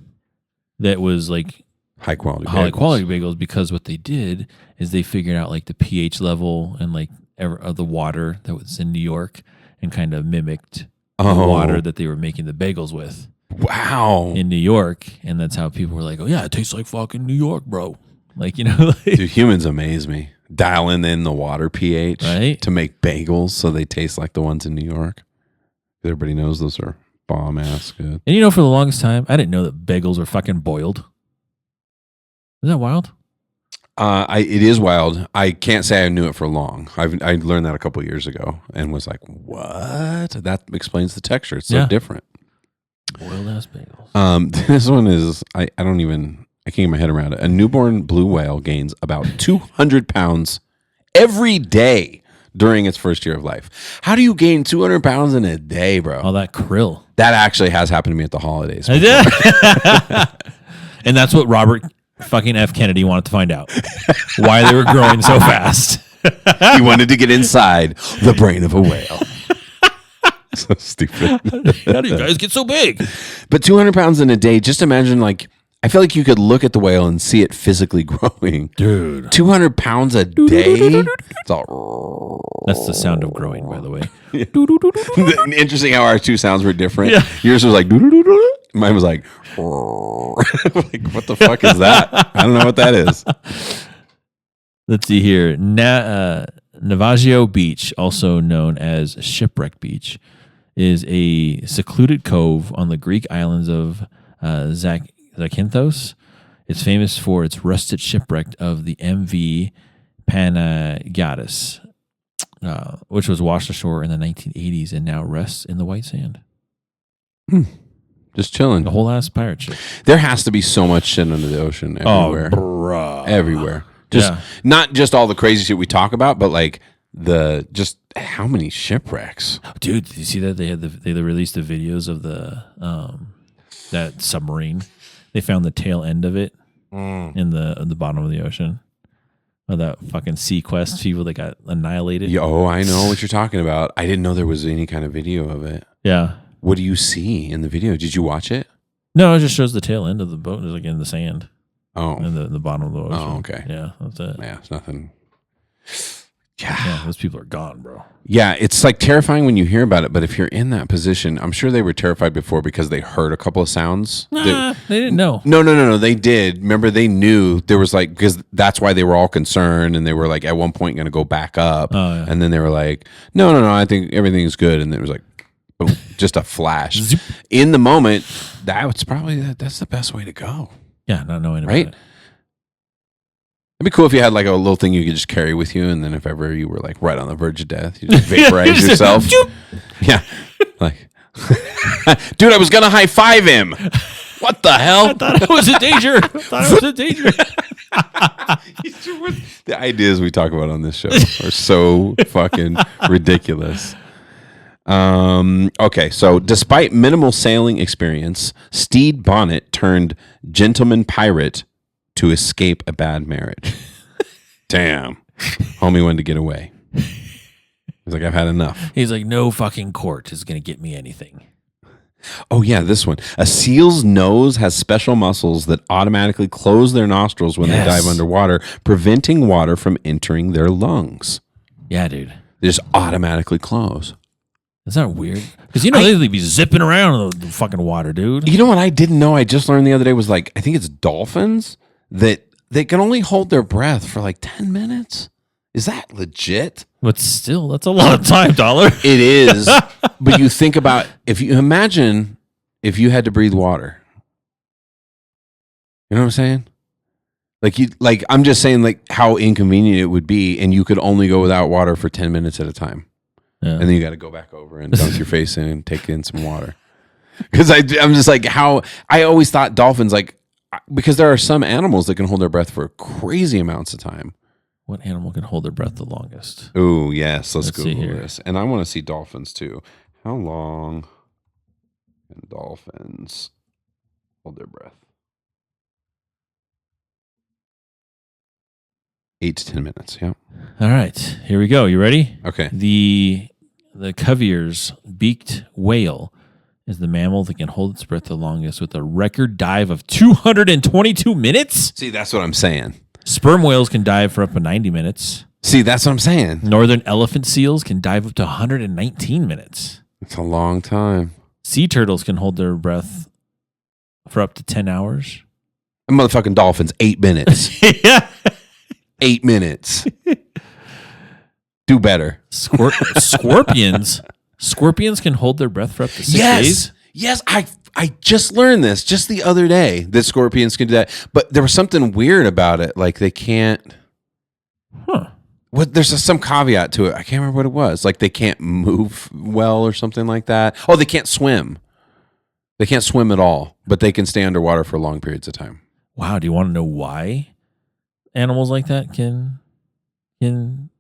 that was like high quality bagels, because what they did is they figured out like the pH level and like of the water that was in New York, and kind of mimicked the water that they were making the bagels with. Wow. In New York, and that's how people were like, "Oh yeah, it tastes like fucking New York, bro." Like, dude, humans amaze me. Dialing in the water pH right? to make bagels so they taste like the ones in New York. Everybody knows those are bomb ass good. And for the longest time, I didn't know that bagels were fucking boiled. Is that wild? It is wild. I can't say I knew it for long. I learned that a couple of years ago and was like, what? That explains the texture. It's so different. Boiled ass bagels. This one is, I can't get my head around it. A newborn blue whale gains about 200 pounds every day during its first year of life. How do you gain 200 pounds in a day, bro? All that krill. That actually has happened to me at the holidays. And that's what Robert fucking F. Kennedy wanted to find out. Why they were growing so fast. He wanted to get inside the brain of a whale. So stupid. How do you guys get so big? But 200 pounds in a day, just imagine, like, I feel like you could look at the whale and see it physically growing. Dude. 200 pounds a day? It's all... That's the sound of growing, by the way. Interesting how our two sounds were different. Yeah. Yours was like... Mine was like... like, what the fuck is that? I don't know what that is. Let's see here. Navajo Beach, also known as Shipwreck Beach, is a secluded cove on the Greek islands of Zakynthos. It's famous for its rusted shipwreck of the MV Panagatis, which was washed ashore in the 1980s and now rests in the white sand. Just chilling. The whole ass pirate ship. There has to be so much shit under the ocean everywhere. Oh, bruh. Everywhere. Not just all the crazy shit we talk about, but like just how many shipwrecks. Dude, did you see that they released the videos of the that submarine? They found the tail end of it in the bottom of the ocean. Of that fucking Sequest people that got annihilated. Oh, I know what you're talking about. I didn't know there was any kind of video of it. Yeah. What do you see in the video? Did you watch it? No, it just shows the tail end of the boat. It's like in the sand. Oh. In the bottom of the ocean. Oh, okay. Yeah, that's it. Yeah, it's nothing. Yeah, those people are gone, bro. Yeah, it's like terrifying when you hear about it, but if you're in that position, I'm sure they were terrified before because they heard a couple of sounds. Nah, they didn't know. No, they did. Remember, they knew there was like, because that's why they were all concerned, and they were like at one point going to go back up. Oh, yeah. And then they were like, no, I think everything's good. And it was like, boom, just a flash. In the moment, that's the best way to go. Yeah, not knowing about right? it. It'd be cool if you had like a little thing you could just carry with you, and then if ever you were like right on the verge of death, you just vaporize yourself. Yeah, like, dude, I was gonna high five him. What the hell? I thought I was in danger. The ideas we talk about on this show are so fucking ridiculous. Okay, so despite minimal sailing experience, Stede Bonnet turned gentleman pirate to escape a bad marriage. Damn. Homie wanted to get away. He's like, I've had enough. He's like, no fucking court is going to get me anything. Oh, yeah, this one. A seal's nose has special muscles that automatically close their nostrils when they dive underwater, preventing water from entering their lungs. Yeah, dude. They just automatically close. Is that weird? Because, they'd be zipping around in the fucking water, dude. You know what I didn't know? I just learned the other day was like, I think it's dolphins that they can only hold their breath for like 10 minutes. Is that legit? But still, that's a lot of time, Dollar. It is. But you think about, if you imagine if you had to breathe water. You know what I'm saying? I'm just saying like how inconvenient it would be, and you could only go without water for 10 minutes at a time. Yeah. And then you got to go back over and dunk your face in and take in some water. Because I'm just like, how I always thought dolphins, like, because there are some animals that can hold their breath for crazy amounts of time. What animal can hold their breath the longest? Oh, yes. Let's see Google here. this. And I want to see dolphins too. How long can dolphins hold their breath? 8 to 10 minutes. Yeah. All right. Here we go. You ready? Okay. The Cuvier's beaked whale is the mammal that can hold its breath the longest with a record dive of 222 minutes. See, that's what I'm saying. Sperm whales can dive for up to 90 minutes. See, that's what I'm saying. Northern elephant seals can dive up to 119 minutes. It's a long time. Sea turtles can hold their breath for up to 10 hours. And motherfucking dolphins, 8 minutes. Yeah. 8 minutes. Do better. Scorpions can hold their breath for up to 6 days. Yes, I just learned this just the other day that scorpions can do that. But there was something weird about it. Like they can't. Huh. There's some caveat to it. I can't remember what it was. Like they can't move well or something like that. Oh, they can't swim. They can't swim at all, but they can stay underwater for long periods of time. Wow. Do you want to know why animals like that can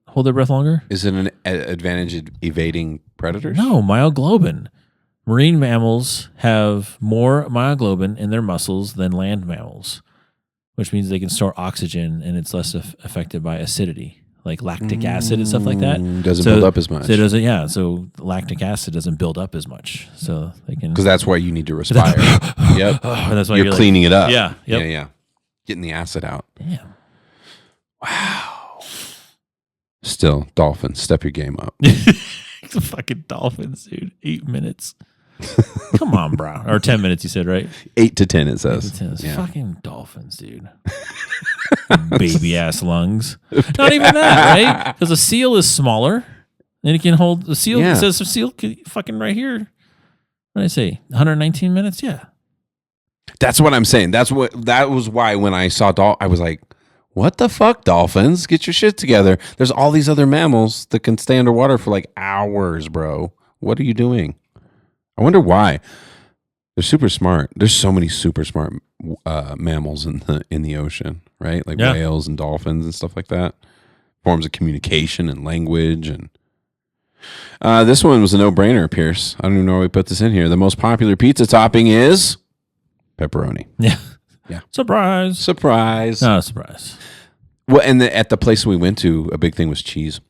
hold their breath longer? Is it an advantage at evading predators? No, myoglobin. Marine mammals have more myoglobin in their muscles than land mammals, which means they can store oxygen and it's less affected by acidity, like lactic acid and stuff like that. Doesn't build up as much. So it doesn't, yeah. So lactic acid doesn't build up as much. So they can. Because that's why you need to respire. Yep. And that's why you're cleaning it up. Yeah. Yep. Yeah. Getting the acid out. Damn. Wow. Still, dolphins, step your game up. The fucking dolphins, dude. 8 minutes. Come on, bro. Or 10 minutes, you said, right? 8 to 10, it says. 8 to 10. Yeah. Fucking dolphins, dude. Baby ass lungs. Not even that, right? Because a seal is smaller and it can hold the seal. Yeah. It says a seal fucking right here. What did I say? 119 minutes? Yeah. That's what I'm saying. That was why when I saw I was like, what the fuck, dolphins? Get your shit together. There's all these other mammals that can stay underwater for like hours, bro. What are you doing? I wonder why. They're super smart. There's so many super smart mammals in the ocean, right? Like whales and dolphins and stuff like that. Forms of communication and language. And this one was a no-brainer, Pierce. I don't even know why we put this in here. The most popular pizza topping is pepperoni. Yeah. Yeah. Surprise. Not a surprise. Well, and at the place we went to, a big thing was cheese.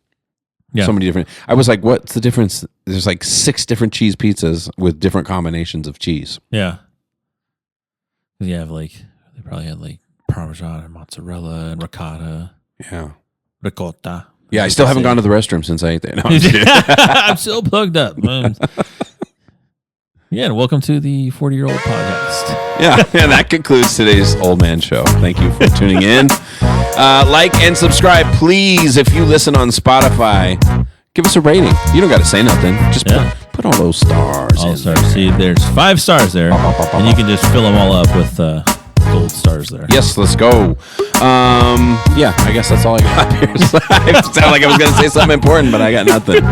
Yeah. So many different. I was like, what's the difference? There's like 6 different cheese pizzas with different combinations of cheese. Yeah. You have they probably had like Parmesan and mozzarella and ricotta. Yeah. Ricotta. Yeah, I still haven't gone to the restroom since I ate that. No, I'm still plugged up. Yeah, and welcome to the 40-year-old podcast. Yeah, that concludes today's Old Man Show. Thank you for tuning in. Like and subscribe, please. If you listen on Spotify, give us a rating. You don't got to say nothing. Just put all those stars. All stars. See, there's 5 stars there, and you can just fill them all up with gold stars there. Yes, let's go. Yeah, I guess that's all I got here. So I sound like I was going to say something important, but I got nothing.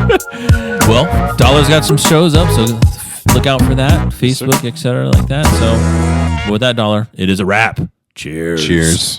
Well, Dollar's got some shows up, so look out for that. Facebook, etc., like that. So with that, Dollar, it is a wrap. Cheers. Cheers.